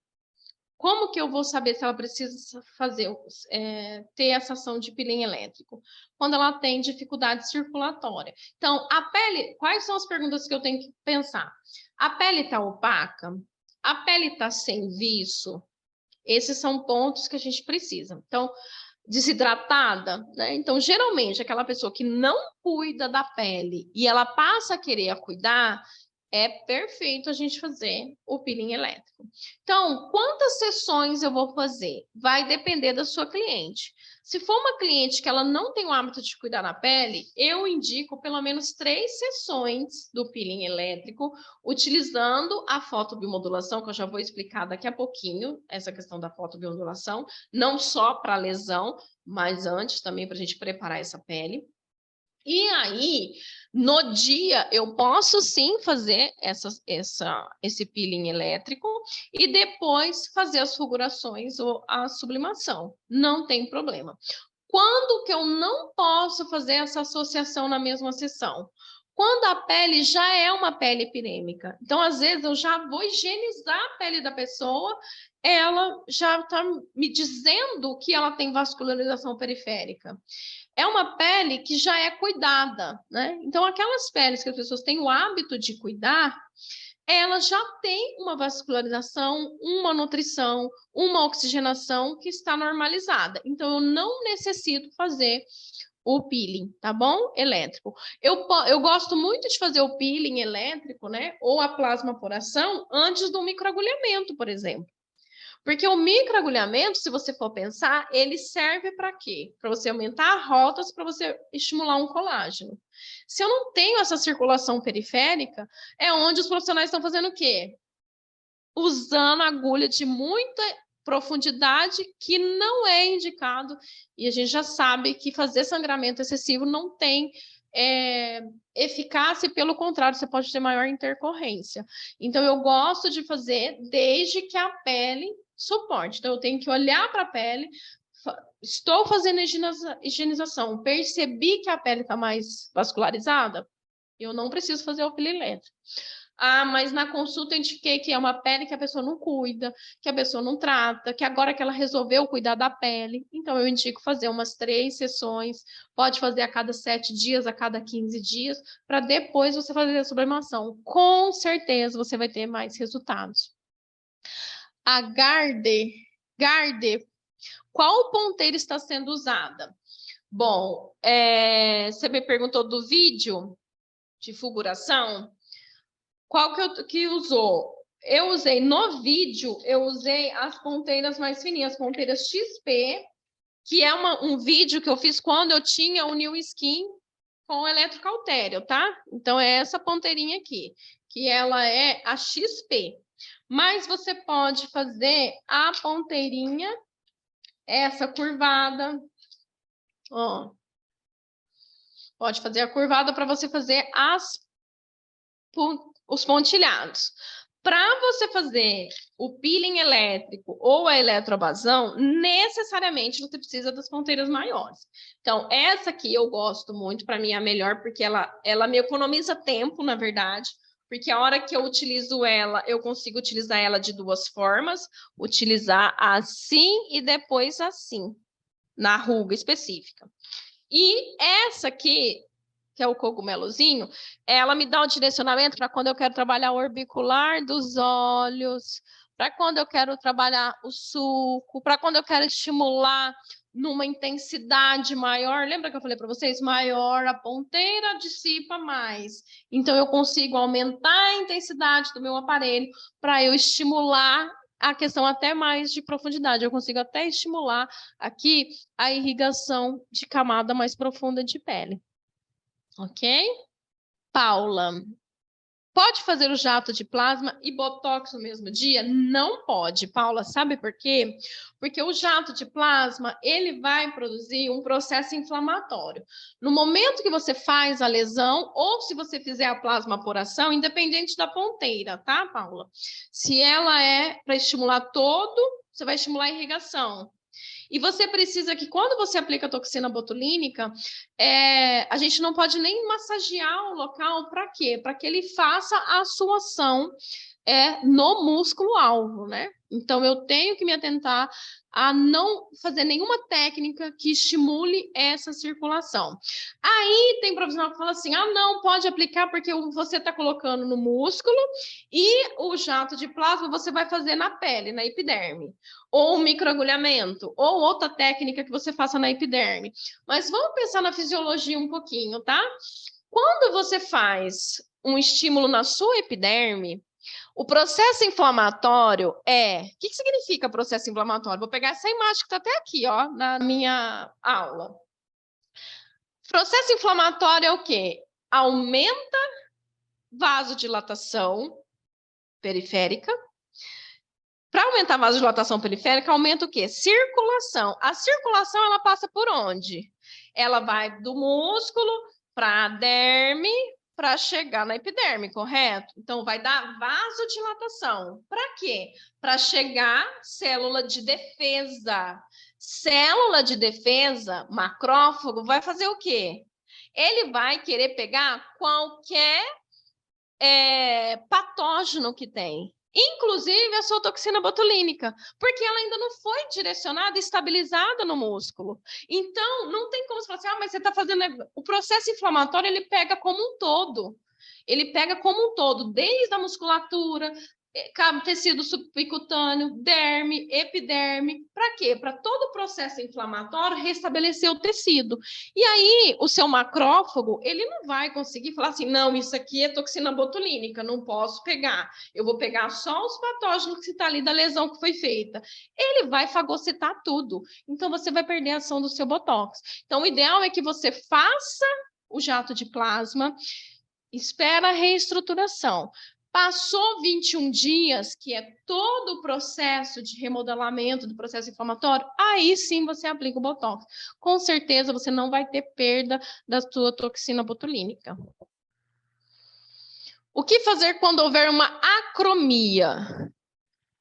Como que eu vou saber se ela precisa fazer, ter essa ação de peeling elétrico? Quando ela tem dificuldade circulatória. Então, a pele, quais são as perguntas que eu tenho que pensar? A pele está opaca? A pele está sem viço? Esses são pontos que a gente precisa. Então, desidratada, né? Então, geralmente, aquela pessoa que não cuida da pele e ela passa a querer cuidar, é perfeito a gente fazer o peeling elétrico. Então, quantas sessões eu vou fazer? Vai depender da sua cliente. Se for uma cliente que ela não tem o hábito de cuidar da pele, eu indico pelo menos 3 sessões do peeling elétrico, utilizando a fotobiomodulação, que eu já vou explicar daqui a pouquinho, essa questão da fotobiomodulação, não só para lesão, mas antes também para a gente preparar essa pele. E aí, no dia, eu posso sim fazer esse peeling elétrico e depois fazer as fulgurações ou a sublimação. Não tem problema. Quando que eu não posso fazer essa associação na mesma sessão? Quando a pele já é uma pele epidêmica. Então, às vezes, eu já vou higienizar a pele da pessoa, ela já está me dizendo que ela tem vascularização periférica. É uma pele que já é cuidada, né? Então, aquelas peles que as pessoas têm o hábito de cuidar, elas já têm uma vascularização, uma nutrição, uma oxigenação que está normalizada. Então, eu não necessito fazer o peeling, tá bom? Elétrico. Eu gosto muito de fazer o peeling elétrico, né? Ou a plasmaporação antes do microagulhamento, por exemplo. Porque o microagulhamento, se você for pensar, ele serve para quê? Para você aumentar rotas, para você estimular um colágeno. Se eu não tenho essa circulação periférica, é onde os profissionais estão fazendo o quê? Usando agulha de muita profundidade que não é indicado, e a gente já sabe que fazer sangramento excessivo não tem eficácia, e pelo contrário, você pode ter maior intercorrência. Então, eu gosto de fazer desde que a pele suporte. Então, eu tenho que olhar para a pele, estou fazendo higienização, percebi que a pele está mais vascularizada, eu não preciso fazer o peeling elétrico. Ah, mas na consulta eu identifiquei que é uma pele que a pessoa não cuida, que a pessoa não trata, que agora que ela resolveu cuidar da pele, então eu indico fazer umas 3 sessões, pode fazer a cada 7 dias, a cada 15 dias, para depois você fazer a sublimação. Com certeza você vai ter mais resultados. A Garde, qual ponteira está sendo usada? Bom, você me perguntou do vídeo de fulguração. Qual que usou? eu usei no vídeo, eu usei as ponteiras mais fininhas, ponteiras XP, que é um vídeo que eu fiz quando eu tinha o New Skin com eletrocautério, tá? Então, é essa ponteirinha aqui, que ela é a XP. Mas você pode fazer a ponteirinha, essa curvada, ó. Pode fazer a curvada para você fazer os pontilhados. Para você fazer o peeling elétrico ou a eletroabasão, necessariamente você precisa das ponteiras maiores. Então, essa aqui eu gosto muito, para mim é a melhor, porque ela me economiza tempo, na verdade, porque a hora que eu utilizo ela, eu consigo utilizar ela de duas formas, utilizar assim e depois assim, na ruga específica. E essa aqui, que é o cogumelozinho, ela me dá um direcionamento para quando eu quero trabalhar o orbicular dos olhos, para quando eu quero trabalhar o sulco, para quando eu quero estimular numa intensidade maior. Lembra que eu falei para vocês? Maior, a ponteira dissipa mais. Então, eu consigo aumentar a intensidade do meu aparelho para eu estimular a questão até mais de profundidade. Eu consigo até estimular aqui a irrigação de camada mais profunda de pele. Ok? Paula, pode fazer o jato de plasma e botox no mesmo dia? Não pode, Paula. Sabe por quê? Porque o jato de plasma, ele vai produzir um processo inflamatório. No momento que você faz a lesão, ou se você fizer a plasmaporação, independente da ponteira, tá, Paula? Se ela é para estimular todo, você vai estimular a irrigação. E você precisa que, quando você aplica a toxina botulínica, a gente não pode nem massagear o local. Para quê? Para que ele faça a sua ação no músculo-alvo, né? Então, eu tenho que me atentar a não fazer nenhuma técnica que estimule essa circulação. Aí, tem profissional que fala assim, não, pode aplicar porque você está colocando no músculo e o jato de plasma você vai fazer na pele, na epiderme. Ou microagulhamento, ou outra técnica que você faça na epiderme. Mas vamos pensar na fisiologia um pouquinho, tá? Quando você faz um estímulo na sua epiderme, o processo inflamatório O que significa processo inflamatório? Vou pegar essa imagem que está até aqui, ó, na minha aula. Processo inflamatório é o quê? Aumenta vasodilatação periférica. Para aumentar a vasodilatação periférica, aumenta o quê? Circulação. A circulação, ela passa por onde? Ela vai do músculo para a derme, para chegar na epiderme, correto? Então, vai dar vasodilatação. Para quê? Para chegar célula de defesa. Célula de defesa, macrófago, vai fazer o quê? Ele vai querer pegar qualquer patógeno que tem. Inclusive a sua toxina botulínica, porque ela ainda não foi direcionada e estabilizada no músculo. Então, não tem como você falar assim, mas você está fazendo... O processo inflamatório, ele pega como um todo. Ele pega como um todo, desde a musculatura, tecido subcutâneo, derme, epiderme. Para quê? Para todo o processo inflamatório restabelecer o tecido. E aí, o seu macrófago, ele não vai conseguir falar assim, não, isso aqui é toxina botulínica, não posso pegar. Eu vou pegar só os patógenos que está ali da lesão que foi feita. Ele vai fagocitar tudo. Então, você vai perder a ação do seu botox. Então, o ideal é que você faça o jato de plasma, espera a reestruturação. Passou 21 dias, que é todo o processo de remodelamento do processo inflamatório, aí sim você aplica o Botox. Com certeza você não vai ter perda da sua toxina botulínica. O que fazer quando houver uma acromia?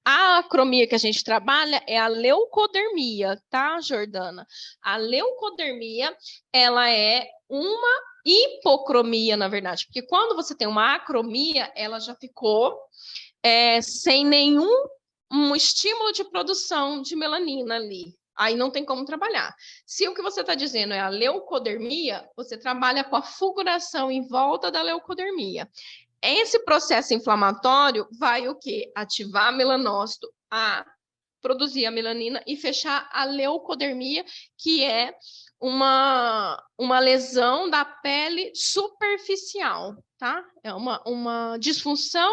A acromia que a gente trabalha é a leucodermia, tá, Jordana? A leucodermia, ela é uma hipocromia, na verdade, porque quando você tem uma acromia, ela já ficou sem nenhum estímulo de produção de melanina ali. Aí não tem como trabalhar. Se o que você está dizendo é a leucodermia, você trabalha com a fulguração em volta da leucodermia. Esse processo inflamatório vai o quê? Ativar a melanócito a produzir a melanina e fechar a leucodermia, que é uma lesão da pele superficial, tá? É uma disfunção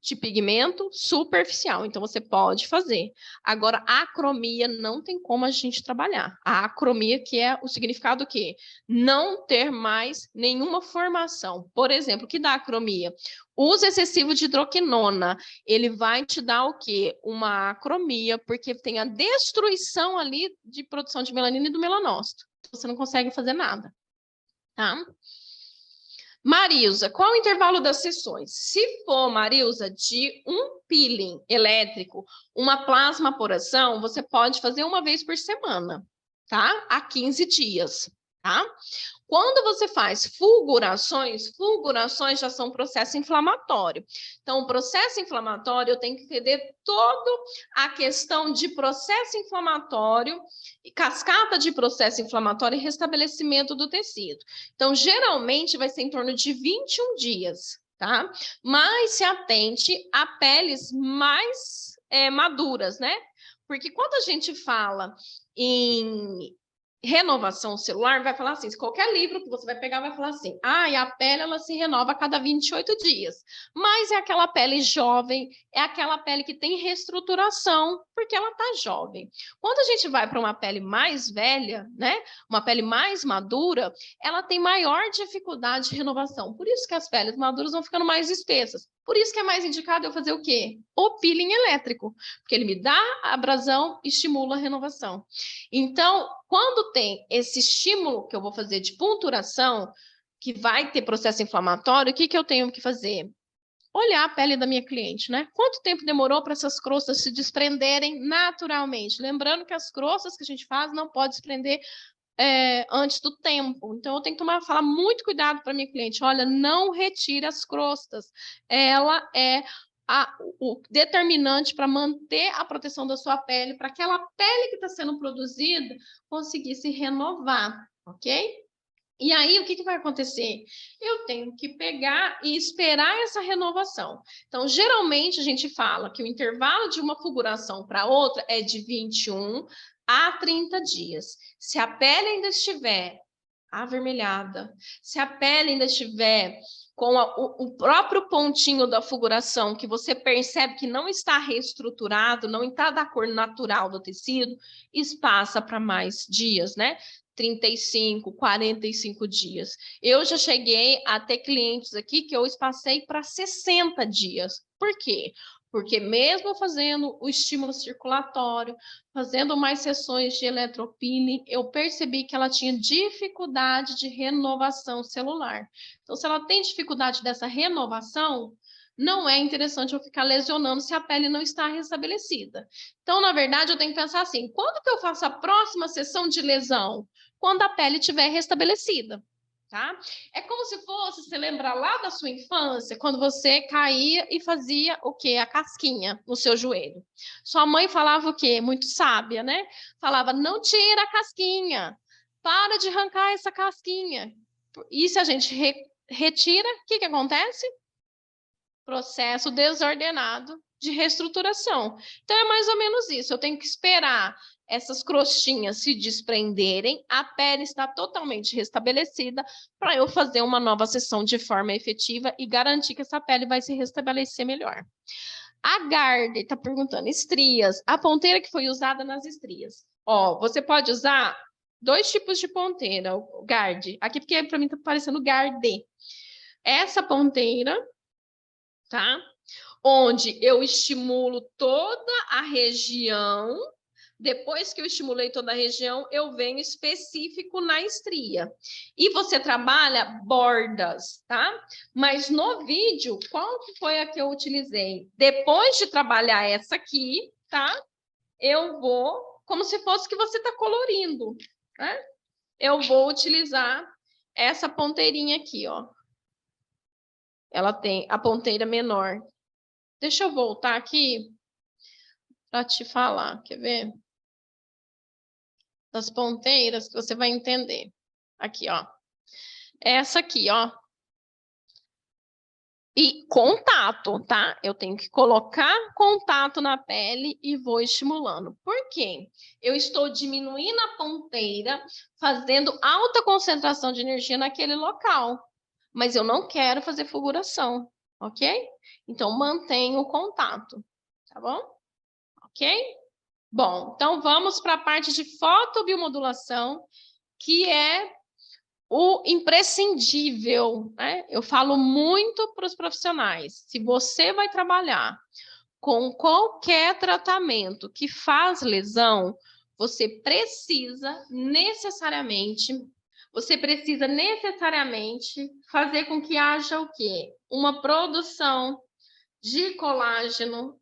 de pigmento superficial, então você pode fazer. Agora, a acromia não tem como a gente trabalhar. A acromia, que é o significado que não ter mais nenhuma formação. Por exemplo, o que dá acromia? Uso excessivo de hidroquinona, ele vai te dar o quê? Uma acromia, porque tem a destruição ali de produção de melanina e do melanócito. Você não consegue fazer nada, tá? Marilza, qual o intervalo das sessões? Se for, Marilza, de um peeling elétrico, uma plasmaporação, você pode fazer uma vez por semana, tá? Há 15 dias, tá? Quando você faz fulgurações, fulgurações já são processo inflamatório. Então, o processo inflamatório, eu tenho que entender toda a questão de processo inflamatório, cascata de processo inflamatório e restabelecimento do tecido. Então, geralmente, vai ser em torno de 21 dias, tá? Mas se atente a peles mais maduras, né? Porque quando a gente fala em renovação celular, vai falar assim, qualquer livro que você vai pegar vai falar assim, e a pele ela se renova a cada 28 dias, mas é aquela pele jovem, é aquela pele que tem reestruturação, porque ela tá jovem. Quando a gente vai para uma pele mais velha, né, uma pele mais madura, ela tem maior dificuldade de renovação, por isso que as peles maduras vão ficando mais espessas. Por isso que é mais indicado eu fazer o quê? O peeling elétrico, porque ele me dá abrasão e estimula a renovação. Então, quando tem esse estímulo que eu vou fazer de punturação, que vai ter processo inflamatório, o que eu tenho que fazer? Olhar a pele da minha cliente, né? Quanto tempo demorou para essas crostas se desprenderem naturalmente? Lembrando que as crostas que a gente faz não pode desprender antes do tempo. Então, eu tenho que falar muito cuidado para minha cliente. Olha, não retire as crostas. Ela é o determinante para manter a proteção da sua pele, para aquela pele que está sendo produzida conseguir se renovar, ok? E aí, o que vai acontecer? Eu tenho que pegar e esperar essa renovação. Então, geralmente, a gente fala que o intervalo de uma fulguração para outra é de 21 a 30 dias. Se a pele ainda estiver avermelhada, se a pele ainda estiver com o próprio pontinho da fulguração, que você percebe que não está reestruturado, não está da cor natural do tecido, espaça para mais dias, né? 35, 45 dias. Eu já cheguei a ter clientes aqui que eu espacei para 60 dias. Por quê? Porque mesmo fazendo o estímulo circulatório, fazendo mais sessões de eletropeeling, eu percebi que ela tinha dificuldade de renovação celular. Então, se ela tem dificuldade dessa renovação, não é interessante eu ficar lesionando se a pele não está restabelecida. Então, na verdade, eu tenho que pensar assim, quando que eu faço a próxima sessão de lesão? Quando a pele estiver restabelecida. Tá? É como se fosse, você lembrar lá da sua infância, quando você caía e fazia o quê? A casquinha no seu joelho. Sua mãe falava o quê? Muito sábia, né? Falava, não tira a casquinha, para de arrancar essa casquinha. E se a gente retira, o que acontece? Processo desordenado de reestruturação. Então, é mais ou menos isso. Eu tenho que esperar essas crostinhas se desprenderem, a pele está totalmente restabelecida, para eu fazer uma nova sessão de forma efetiva e garantir que essa pele vai se restabelecer melhor. A Garde está perguntando, estrias, a ponteira que foi usada nas estrias. Ó, você pode usar 2 tipos de ponteira, o Garde. Aqui, porque para mim está parecendo Garde. Essa ponteira, tá? Onde eu estimulo toda a região. Depois que eu estimulei toda a região, eu venho específico na estria. E você trabalha bordas, tá? Mas no vídeo, qual que foi a que eu utilizei? Depois de trabalhar essa aqui, tá? Eu vou, como se fosse que você tá colorindo, né? Eu vou utilizar essa ponteirinha aqui, ó. Ela tem a ponteira menor. Deixa eu voltar aqui para te falar, quer ver? Das ponteiras que você vai entender. Aqui, ó. Essa aqui, ó. E contato, tá? Eu tenho que colocar contato na pele e vou estimulando. Por quê? Eu estou diminuindo a ponteira, fazendo alta concentração de energia naquele local. Mas eu não quero fazer fulguração. ok? Então, mantenha o contato, tá bom? Ok? Bom, então vamos para a parte de fotobiomodulação, que é o imprescindível, né? Eu falo muito para os profissionais. Se você vai trabalhar com qualquer tratamento que faz lesão, você precisa necessariamente fazer com que haja o quê? Uma produção de colágeno,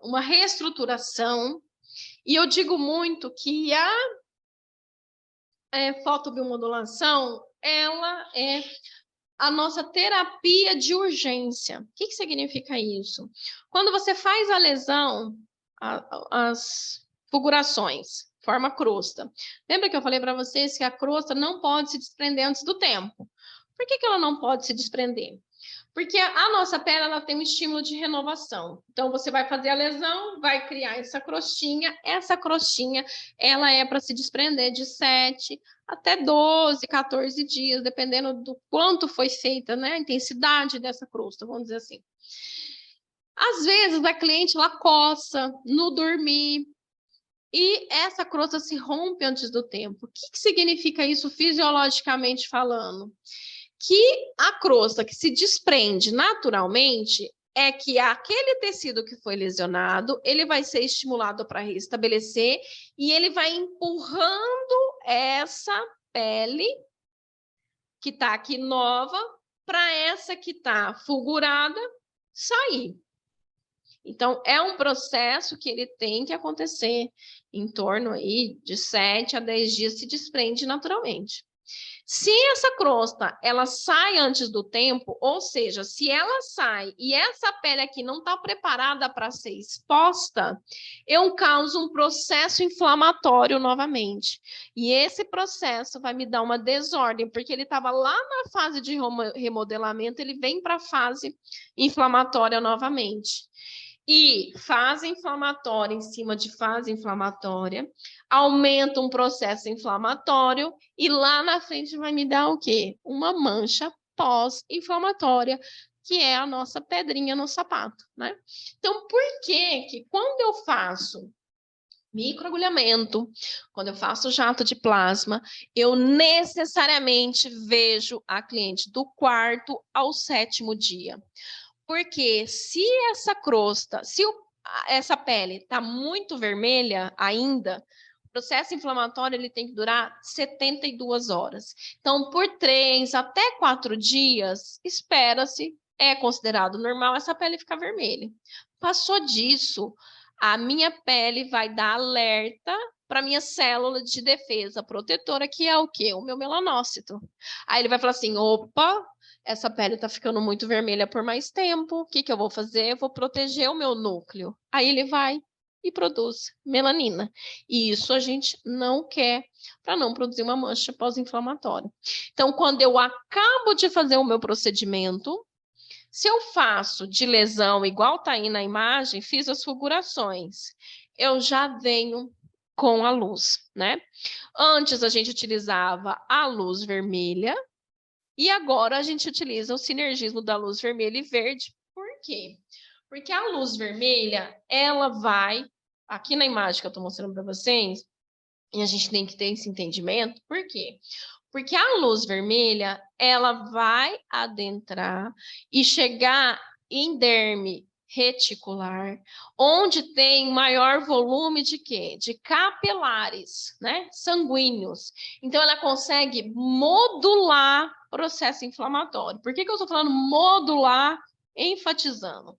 uma reestruturação. E eu digo muito que a fotobiomodulação, ela é a nossa terapia de urgência. O que significa isso? Quando você faz a lesão, as fulgurações, forma crosta. Lembra que eu falei para vocês que a crosta não pode se desprender antes do tempo? Por que ela não pode se desprender? Porque a nossa pele ela tem um estímulo de renovação. Então, você vai fazer a lesão, vai criar essa crostinha. Essa crostinha, ela é para se desprender de 7 até 12, 14 dias, dependendo do quanto foi feita, né? A intensidade dessa crosta, vamos dizer assim. Às vezes, a cliente, ela coça no dormir, e essa crosta se rompe antes do tempo. O que significa isso fisiologicamente falando? Que a crosta que se desprende naturalmente é que aquele tecido que foi lesionado, ele vai ser estimulado para restabelecer e ele vai empurrando essa pele que está aqui nova para essa que está fulgurada sair. Então, é um processo que ele tem que acontecer em torno aí de 7 a 10 dias, se desprende naturalmente. Se essa crosta, ela sai antes do tempo, ou seja, se ela sai e essa pele aqui não está preparada para ser exposta, eu causo um processo inflamatório novamente. E esse processo vai me dar uma desordem, porque ele estava lá na fase de remodelamento, ele vem para a fase inflamatória novamente. E fase inflamatória em cima de fase inflamatória, aumenta um processo inflamatório e lá na frente vai me dar o quê? Uma mancha pós-inflamatória, que é a nossa pedrinha no sapato, né? Então, por que quando eu faço microagulhamento, quando eu faço jato de plasma, eu necessariamente vejo a cliente do 4º ao 7º dia? Porque se essa crosta, essa pele está muito vermelha ainda, o processo inflamatório ele tem que durar 72 horas. Então, por 3 até 4 dias, espera-se, é considerado normal essa pele ficar vermelha. Passou disso, a minha pele vai dar alerta para minha célula de defesa protetora, que é o quê? O meu melanócito. Aí ele vai falar assim, opa, essa pele está ficando muito vermelha por mais tempo, o que eu vou fazer? Eu vou proteger o meu núcleo. Aí ele vai e produz melanina. E isso a gente não quer para não produzir uma mancha pós-inflamatória. Então, quando eu acabo de fazer o meu procedimento, se eu faço de lesão, igual está aí na imagem, fiz as fulgurações, eu já venho com a luz, né? Antes a gente utilizava a luz vermelha, e agora a gente utiliza o sinergismo da luz vermelha e verde. Por quê? Porque a luz vermelha, ela vai, aqui na imagem que eu estou mostrando para vocês, e a gente tem que ter esse entendimento, por quê? Porque a luz vermelha, ela vai adentrar e chegar em derme reticular, onde tem maior volume de quê? De capilares, né? Sanguíneos. Então, ela consegue modular processo inflamatório. Por que eu estou falando modular, enfatizando?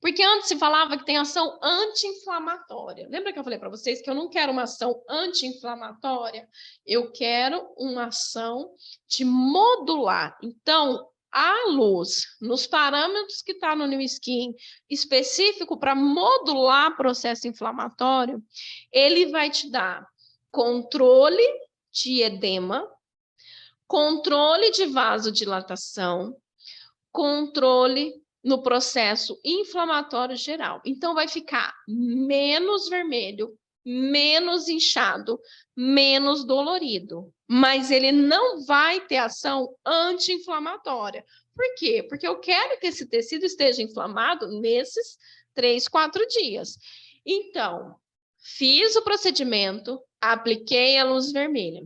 Porque antes se falava que tem ação anti-inflamatória. Lembra que eu falei para vocês que eu não quero uma ação anti-inflamatória? Eu quero uma ação de modular. Então, a luz, nos parâmetros que está no New Skin, específico para modular processo inflamatório, ele vai te dar controle de edema, controle de vasodilatação, controle no processo inflamatório geral. Então, vai ficar menos vermelho, menos inchado, menos dolorido. Mas ele não vai ter ação anti-inflamatória. Por quê? Porque eu quero que esse tecido esteja inflamado nesses 3, 4 dias. Então, fiz o procedimento, apliquei a luz vermelha.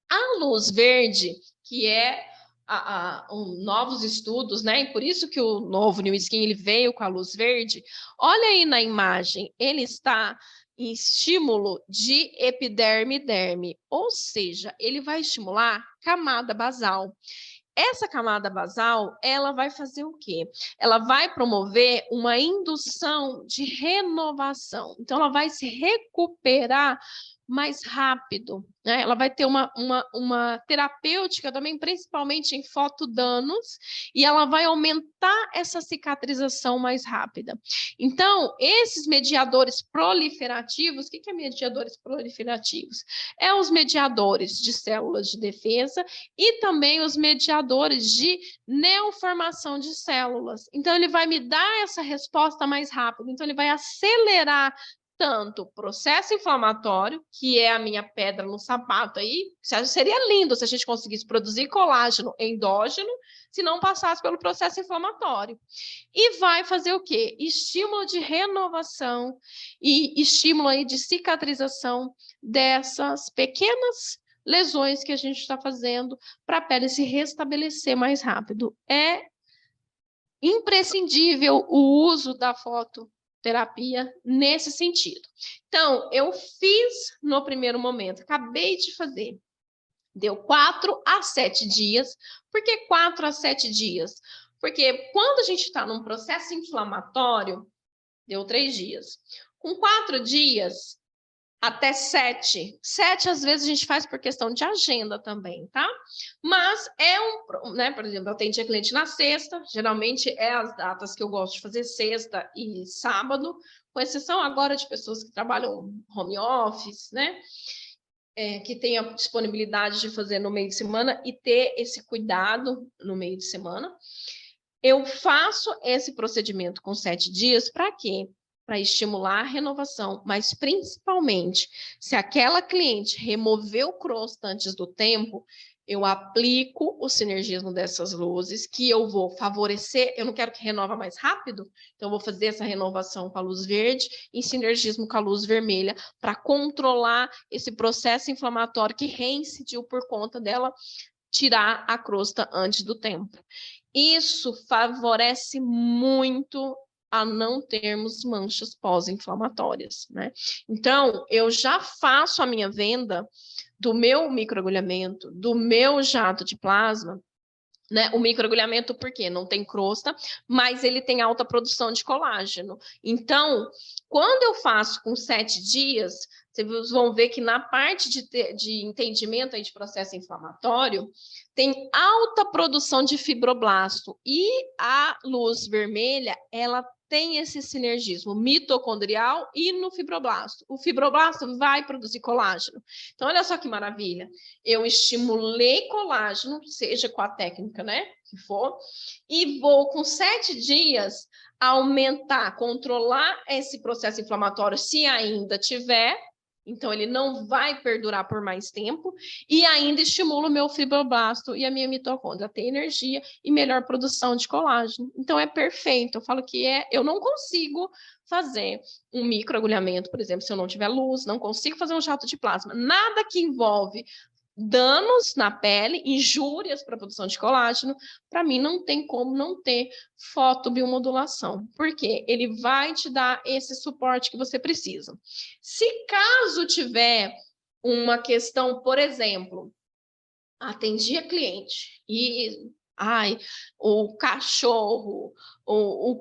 A luz verde, que é novos estudos, né? E por isso que o novo New Skin ele veio com a luz verde. Olha aí na imagem, ele está em estímulo de epiderme-derme, ou seja, ele vai estimular camada basal. Essa camada basal, ela vai fazer o quê? Ela vai promover uma indução de renovação. Então, ela vai se recuperar mais rápido, né? Ela vai ter uma terapêutica também, principalmente em fotodanos, e ela vai aumentar essa cicatrização mais rápida. Então, esses mediadores proliferativos, o que é mediadores proliferativos? É os mediadores de células de defesa e também os mediadores de neoformação de células. Então, ele vai me dar essa resposta mais rápido. Então, ele vai acelerar tanto o processo inflamatório, que é a minha pedra no sapato aí, seria lindo se a gente conseguisse produzir colágeno endógeno, se não passasse pelo processo inflamatório. E vai fazer o quê? Estímulo de renovação e estímulo aí de cicatrização dessas pequenas lesões que a gente está fazendo para a pele se restabelecer mais rápido. É imprescindível o uso da fototerapia nesse sentido. Então, eu fiz no primeiro momento, acabei de fazer. Deu 4 a 7 dias. Por que 4 a 7 dias? Porque quando a gente está num processo inflamatório, deu 3 dias. Com 4 dias, até 7. 7, às vezes, a gente faz por questão de agenda também, tá? Mas né? Por exemplo, eu atendi a cliente na sexta, geralmente é as datas que eu gosto de fazer, sexta e sábado, com exceção agora de pessoas que trabalham home office, né? Que tem a disponibilidade de fazer no meio de semana e ter esse cuidado no meio de semana. Eu faço esse procedimento com 7 dias para quê? Para estimular a renovação, mas principalmente, se aquela cliente removeu crosta antes do tempo, eu aplico o sinergismo dessas luzes, que eu vou favorecer, eu não quero que renova mais rápido, então eu vou fazer essa renovação com a luz verde e sinergismo com a luz vermelha, para controlar esse processo inflamatório que reincidiu por conta dela tirar a crosta antes do tempo. Isso favorece muito a não termos manchas pós-inflamatórias, né? Então, eu já faço a minha venda do meu microagulhamento, do meu jato de plasma, né? O microagulhamento, por quê? Não tem crosta, mas ele tem alta produção de colágeno. Então, quando eu faço com 7 dias, vocês vão ver que na parte de entendimento aí de processo inflamatório, tem alta produção de fibroblasto. E a luz vermelha, ela tem esse sinergismo mitocondrial e no fibroblasto. O fibroblasto vai produzir colágeno. Então, olha só que maravilha. Eu estimulei colágeno, seja com a técnica, né, que for, e vou com 7 dias aumentar, controlar esse processo inflamatório, se ainda tiver, então ele não vai perdurar por mais tempo, e ainda estimula o meu fibroblasto e a minha mitocôndria a ter energia e melhor produção de colágeno. Então é perfeito, eu falo que eu não consigo fazer um microagulhamento, por exemplo, se eu não tiver luz, não consigo fazer um jato de plasma, nada que envolve danos na pele, injúrias para a produção de colágeno, para mim não tem como não ter fotobiomodulação, porque ele vai te dar esse suporte que você precisa. Se caso tiver uma questão, por exemplo, atendi a cliente e o cachorro,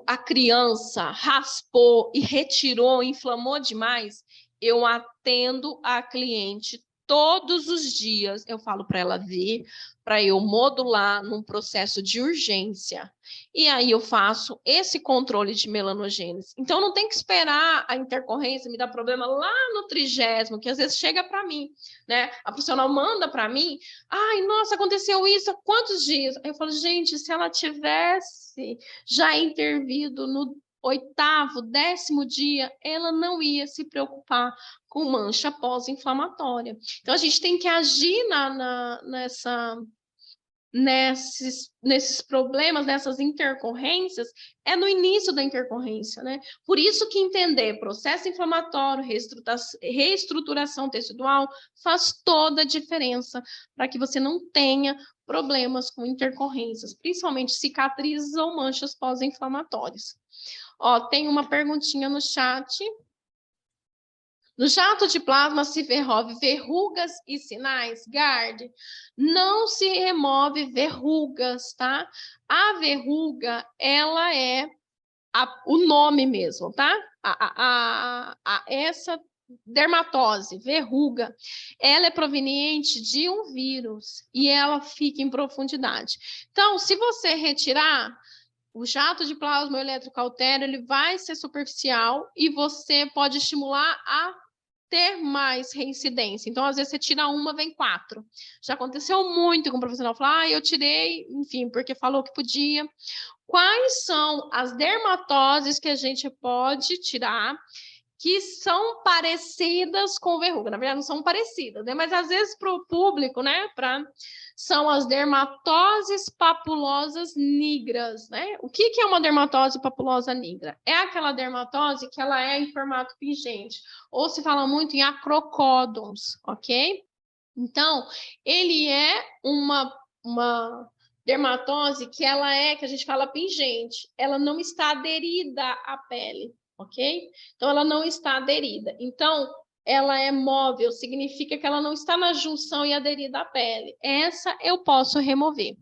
a criança raspou e retirou, inflamou demais, eu atendo a cliente todos os dias, eu falo para ela vir, para eu modular num processo de urgência. E aí eu faço esse controle de melanogênese. Então não tem que esperar a intercorrência me dar problema lá no 30º, que às vezes chega para mim, né? A profissional manda para mim, ai, nossa, aconteceu isso há quantos dias? Aí eu falo, gente, se ela tivesse já intervido no 8º, 10º dia, ela não ia se preocupar com mancha pós-inflamatória. Então, a gente tem que agir nessa nesses problemas, nessas intercorrências, é no início da intercorrência, né? Por isso que entender processo inflamatório, reestruturação tecidual faz toda a diferença para que você não tenha problemas com intercorrências, principalmente cicatrizes ou manchas pós-inflamatórias. Ó, tem uma perguntinha no chat. No jato de plasma se remove verrugas e sinais, GARD. Não se remove verrugas, tá? A verruga, ela é o nome mesmo, tá? Essa dermatose, verruga, ela é proveniente de um vírus e ela fica em profundidade. Então, se você retirar o jato de plasma eletrocautério, ele vai ser superficial e você pode estimular a ter mais reincidência. Então, às vezes, você tira uma, vem 4. Já aconteceu muito com o profissional falar, eu tirei, enfim, porque falou que podia. Quais são as dermatoses que a gente pode tirar que são parecidas com verruga? Na verdade, não são parecidas, né? Mas às vezes para o público, né? São as dermatoses papulosas nigras, né? O que é uma dermatose papulosa nigra? É aquela dermatose que ela é em formato pingente, ou se fala muito em acrocódons, ok? Então, ele é uma dermatose que ela é, que a gente fala pingente, ela não está aderida à pele, ok? Então, ela não está aderida. Então, ela é móvel, significa que ela não está na junção e aderida à pele. Essa eu posso remover.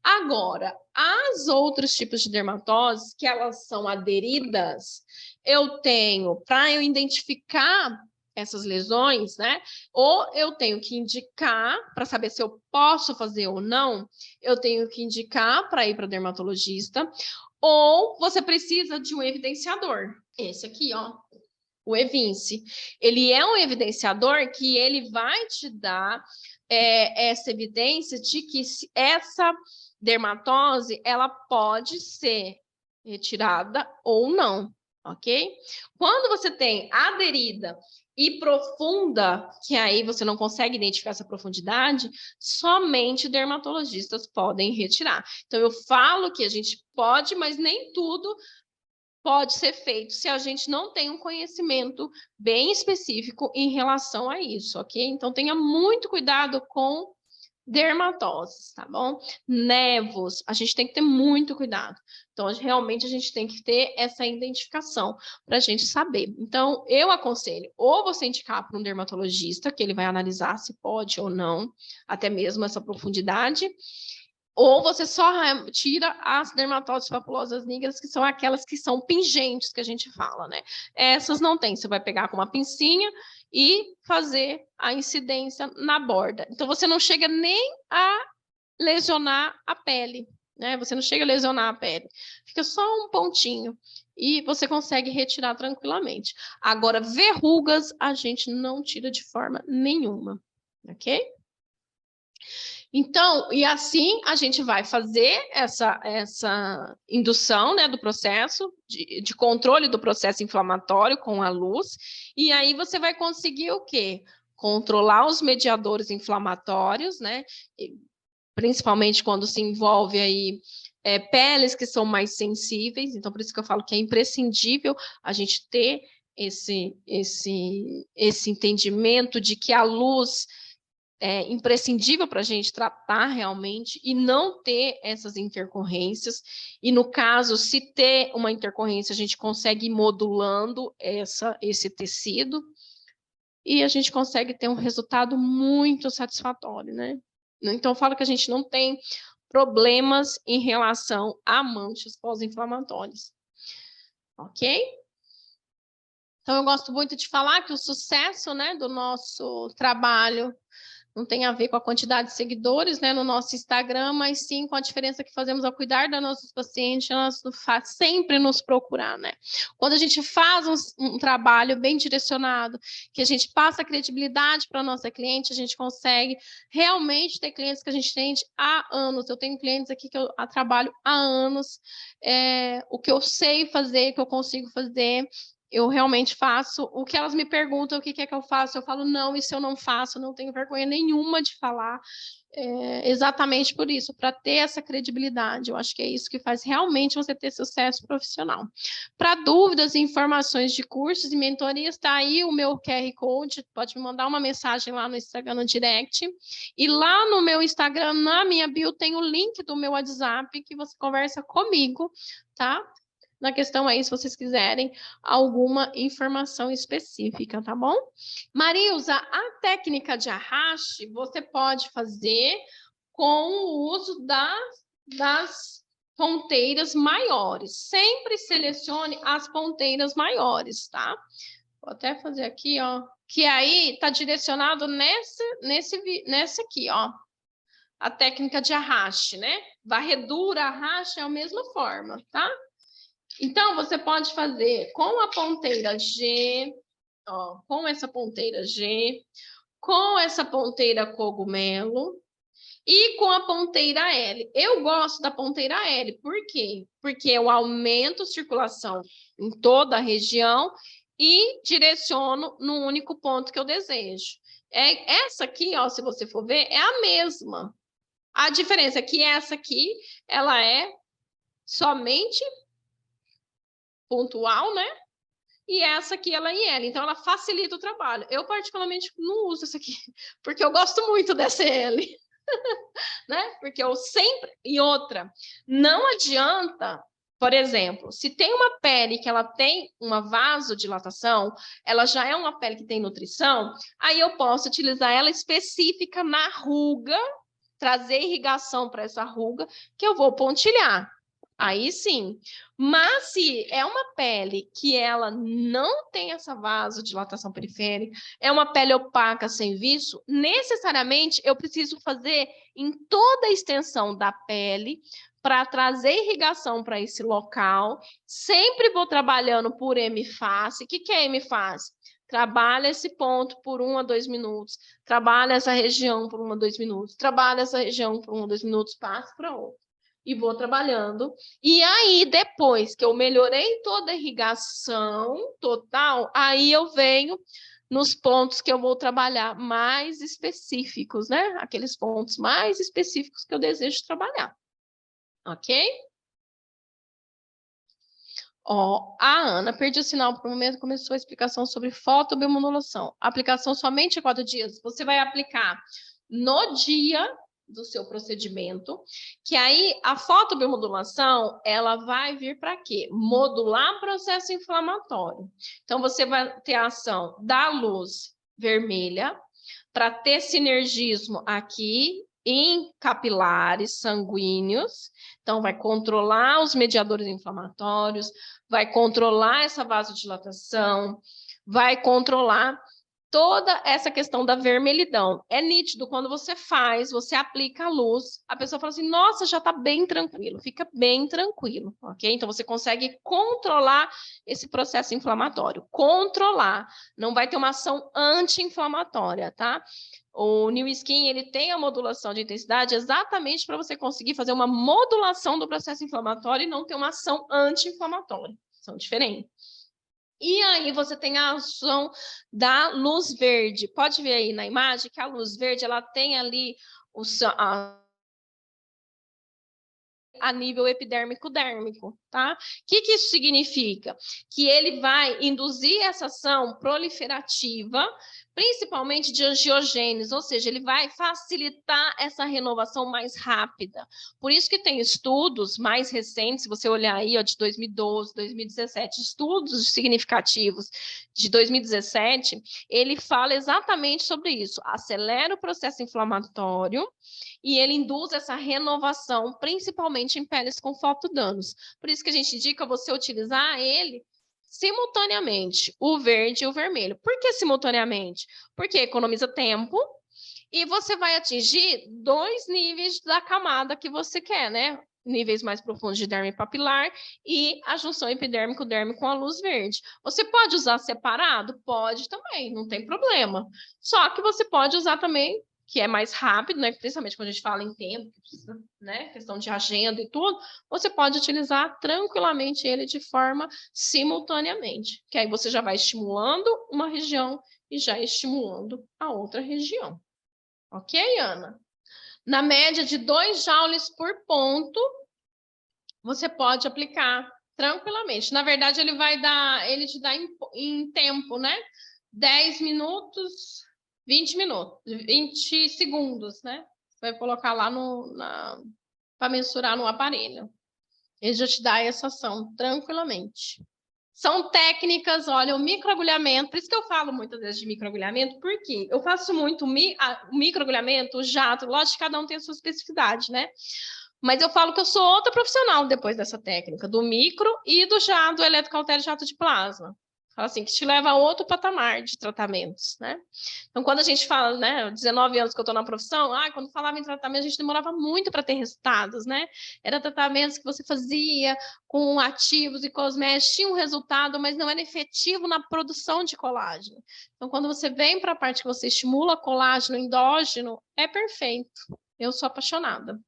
Agora, as outros tipos de dermatoses, que elas são aderidas, eu tenho, para eu identificar essas lesões, né? Ou eu tenho que indicar, para saber se eu posso fazer ou não, eu tenho que indicar para ir para dermatologista, ou você precisa de um evidenciador. Esse aqui, ó, o Evince. Ele é um evidenciador que ele vai te dar essa evidência de que essa dermatose, ela pode ser retirada ou não, ok? Quando você tem aderida e profunda, que aí você não consegue identificar essa profundidade, somente dermatologistas podem retirar. Então, eu falo que a gente pode, mas nem tudo pode ser feito se a gente não tem um conhecimento bem específico em relação a isso, ok? Então, tenha muito cuidado com dermatoses, tá bom? Nevos, a gente tem que ter muito cuidado. Então, realmente, a gente tem que ter essa identificação para a gente saber. Então, eu aconselho ou você indicar para um dermatologista, que ele vai analisar se pode ou não, até mesmo essa profundidade, ou você só tira as dermatoses papulosas nigras, que são aquelas que são pingentes, que a gente fala, né? Essas não tem, você vai pegar com uma pincinha e fazer a incidência na borda. Então, você não chega nem a lesionar a pele, né? Você não chega a lesionar a pele. Fica só um pontinho e você consegue retirar tranquilamente. Agora, verrugas a gente não tira de forma nenhuma, ok? Então, e assim a gente vai fazer essa indução, né, do processo, de controle do processo inflamatório com a luz, e aí você vai conseguir o quê? Controlar os mediadores inflamatórios, né? Principalmente quando se envolve aí peles que são mais sensíveis, então por isso que eu falo que é imprescindível a gente ter esse entendimento de que a luz é imprescindível para a gente tratar realmente e não ter essas intercorrências. E no caso, se ter uma intercorrência, a gente consegue ir modulando esse tecido e a gente consegue ter um resultado muito satisfatório, né? Então, eu falo que a gente não tem problemas em relação a manchas pós-inflamatórias. Ok? Então, eu gosto muito de falar que o sucesso, né, do nosso trabalho não tem a ver com a quantidade de seguidores, né, no nosso Instagram, mas sim com a diferença que fazemos ao cuidar dos nossos pacientes, elas sempre nos procurar, né? Quando a gente faz um trabalho bem direcionado, que a gente passa credibilidade para a nossa cliente, a gente consegue realmente ter clientes que a gente tem há anos. Eu tenho clientes aqui que eu trabalho há anos, o que eu sei fazer, que eu consigo fazer, Eu realmente faço o que elas me perguntam, o que é que eu faço, eu falo, não, isso eu não faço, não tenho vergonha nenhuma de falar, exatamente por isso, para ter essa credibilidade. Eu acho que é isso que faz realmente você ter sucesso profissional. Para dúvidas e informações de cursos e mentorias, está aí o meu QR Code, pode me mandar uma mensagem lá no Instagram, no direct, e lá no meu Instagram, na minha bio, tem o link do meu WhatsApp, que você conversa comigo, tá? Na questão aí, se vocês quiserem alguma informação específica, tá bom? Marilza, a técnica de arraste você pode fazer com o uso das ponteiras maiores. Sempre selecione as ponteiras maiores, tá? Vou até fazer aqui, ó, que aí tá direcionado nessa aqui, ó. A técnica de arraste, né? Varredura, arraste é a mesma forma, tá? Então, você pode fazer com a ponteira G, ó, com essa ponteira G, com essa ponteira cogumelo e com a ponteira L. Eu gosto da ponteira L, por quê? Porque eu aumento a circulação em toda a região e direciono no único ponto que eu desejo. Essa aqui, ó, se você for ver, é a mesma. A diferença é que essa aqui, ela é somente pontual, né? E essa aqui, ela é em L, então ela facilita o trabalho. Eu, particularmente, não uso essa aqui, porque eu gosto muito dessa L, né? Porque eu sempre... E outra, não adianta, por exemplo, se tem uma pele que ela tem uma vasodilatação, ela já é uma pele que tem nutrição, aí eu posso utilizar ela específica na ruga, trazer irrigação para essa ruga, que eu vou pontilhar. Aí sim. Mas se é uma pele que ela não tem essa vasodilatação periférica, é uma pele opaca sem viço, necessariamente eu preciso fazer em toda a extensão da pele para trazer irrigação para esse local. Sempre vou trabalhando por hemifácie. O que é hemifácie? Trabalha esse ponto por 1 a 2 minutos, trabalha essa região por 1 a 2 minutos, trabalha essa região por 1 a 2 minutos, passo para outra. E vou trabalhando. E aí, depois que eu melhorei toda a irrigação total, aí eu venho nos pontos que eu vou trabalhar mais específicos, né? Aqueles pontos mais específicos que eu desejo trabalhar. Ok? Ó, a Ana, perdi o sinal por um momento, começou a explicação sobre fotobiomodulação. Aplicação somente 4 dias. Você vai aplicar no dia do seu procedimento, que aí a fotobiomodulação, ela vai vir para quê? Modular processo inflamatório. Então, você vai ter a ação da luz vermelha, para ter sinergismo aqui em capilares sanguíneos, então vai controlar os mediadores inflamatórios, vai controlar essa vasodilatação, vai controlar toda essa questão da vermelhidão. É nítido, quando você faz, você aplica a luz, a pessoa fala assim, nossa, já está bem tranquilo, fica bem tranquilo, ok? Então, você consegue controlar esse processo inflamatório, controlar, não vai ter uma ação anti-inflamatória, tá? O New Skin, ele tem a modulação de intensidade exatamente para você conseguir fazer uma modulação do processo inflamatório e não ter uma ação anti-inflamatória, são diferentes. E aí você tem a ação da luz verde. Pode ver aí na imagem que a luz verde ela tem ali a nível epidérmico-dérmico, tá? O que isso significa? Que ele vai induzir essa ação proliferativa, principalmente de angiogênese, ou seja, ele vai facilitar essa renovação mais rápida. Por isso que tem estudos mais recentes, se você olhar aí, ó, de 2012, 2017, estudos significativos de 2017, ele fala exatamente sobre isso. Acelera o processo inflamatório e ele induz essa renovação, principalmente em peles com fotodanos. Por isso que a gente indica você utilizar ele simultaneamente, o verde e o vermelho. Por que simultaneamente? Porque economiza tempo e você vai atingir 2 níveis da camada que você quer, né? Níveis mais profundos de derme papilar e a junção epidérmico-derme com a luz verde. Você pode usar separado? Pode também, não tem problema. Só que você pode usar também que é mais rápido, né? Principalmente quando a gente fala em tempo, né? Questão de agenda e tudo, você pode utilizar tranquilamente ele de forma simultaneamente, que aí você já vai estimulando uma região e já estimulando a outra região. Ok, Ana? Na média de 2 joules por ponto, você pode aplicar tranquilamente. Na verdade, ele te dá em tempo, né? 10 minutos, 20 minutos, 20 segundos, né? Você vai colocar lá para mensurar no aparelho. Ele já te dá essa ação tranquilamente. São técnicas, olha, o microagulhamento, por isso que eu falo muitas vezes de microagulhamento, porque eu faço muito o microagulhamento, o jato, lógico que cada um tem a sua especificidade, né? Mas eu falo que eu sou outra profissional depois dessa técnica, do micro e do eletrocautério jato de plasma. Fala assim, que te leva a outro patamar de tratamentos, né? Então, quando a gente fala, né, 19 anos que eu estou na profissão, quando falava em tratamento, a gente demorava muito para ter resultados, né? Era tratamentos que você fazia com ativos e cosméticos, tinha um resultado, mas não era efetivo na produção de colágeno. Então, quando você vem para a parte que você estimula colágeno endógeno, é perfeito. Eu sou apaixonada.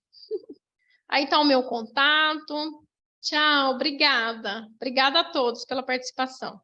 Aí está o meu contato. Tchau, obrigada. Obrigada a todos pela participação.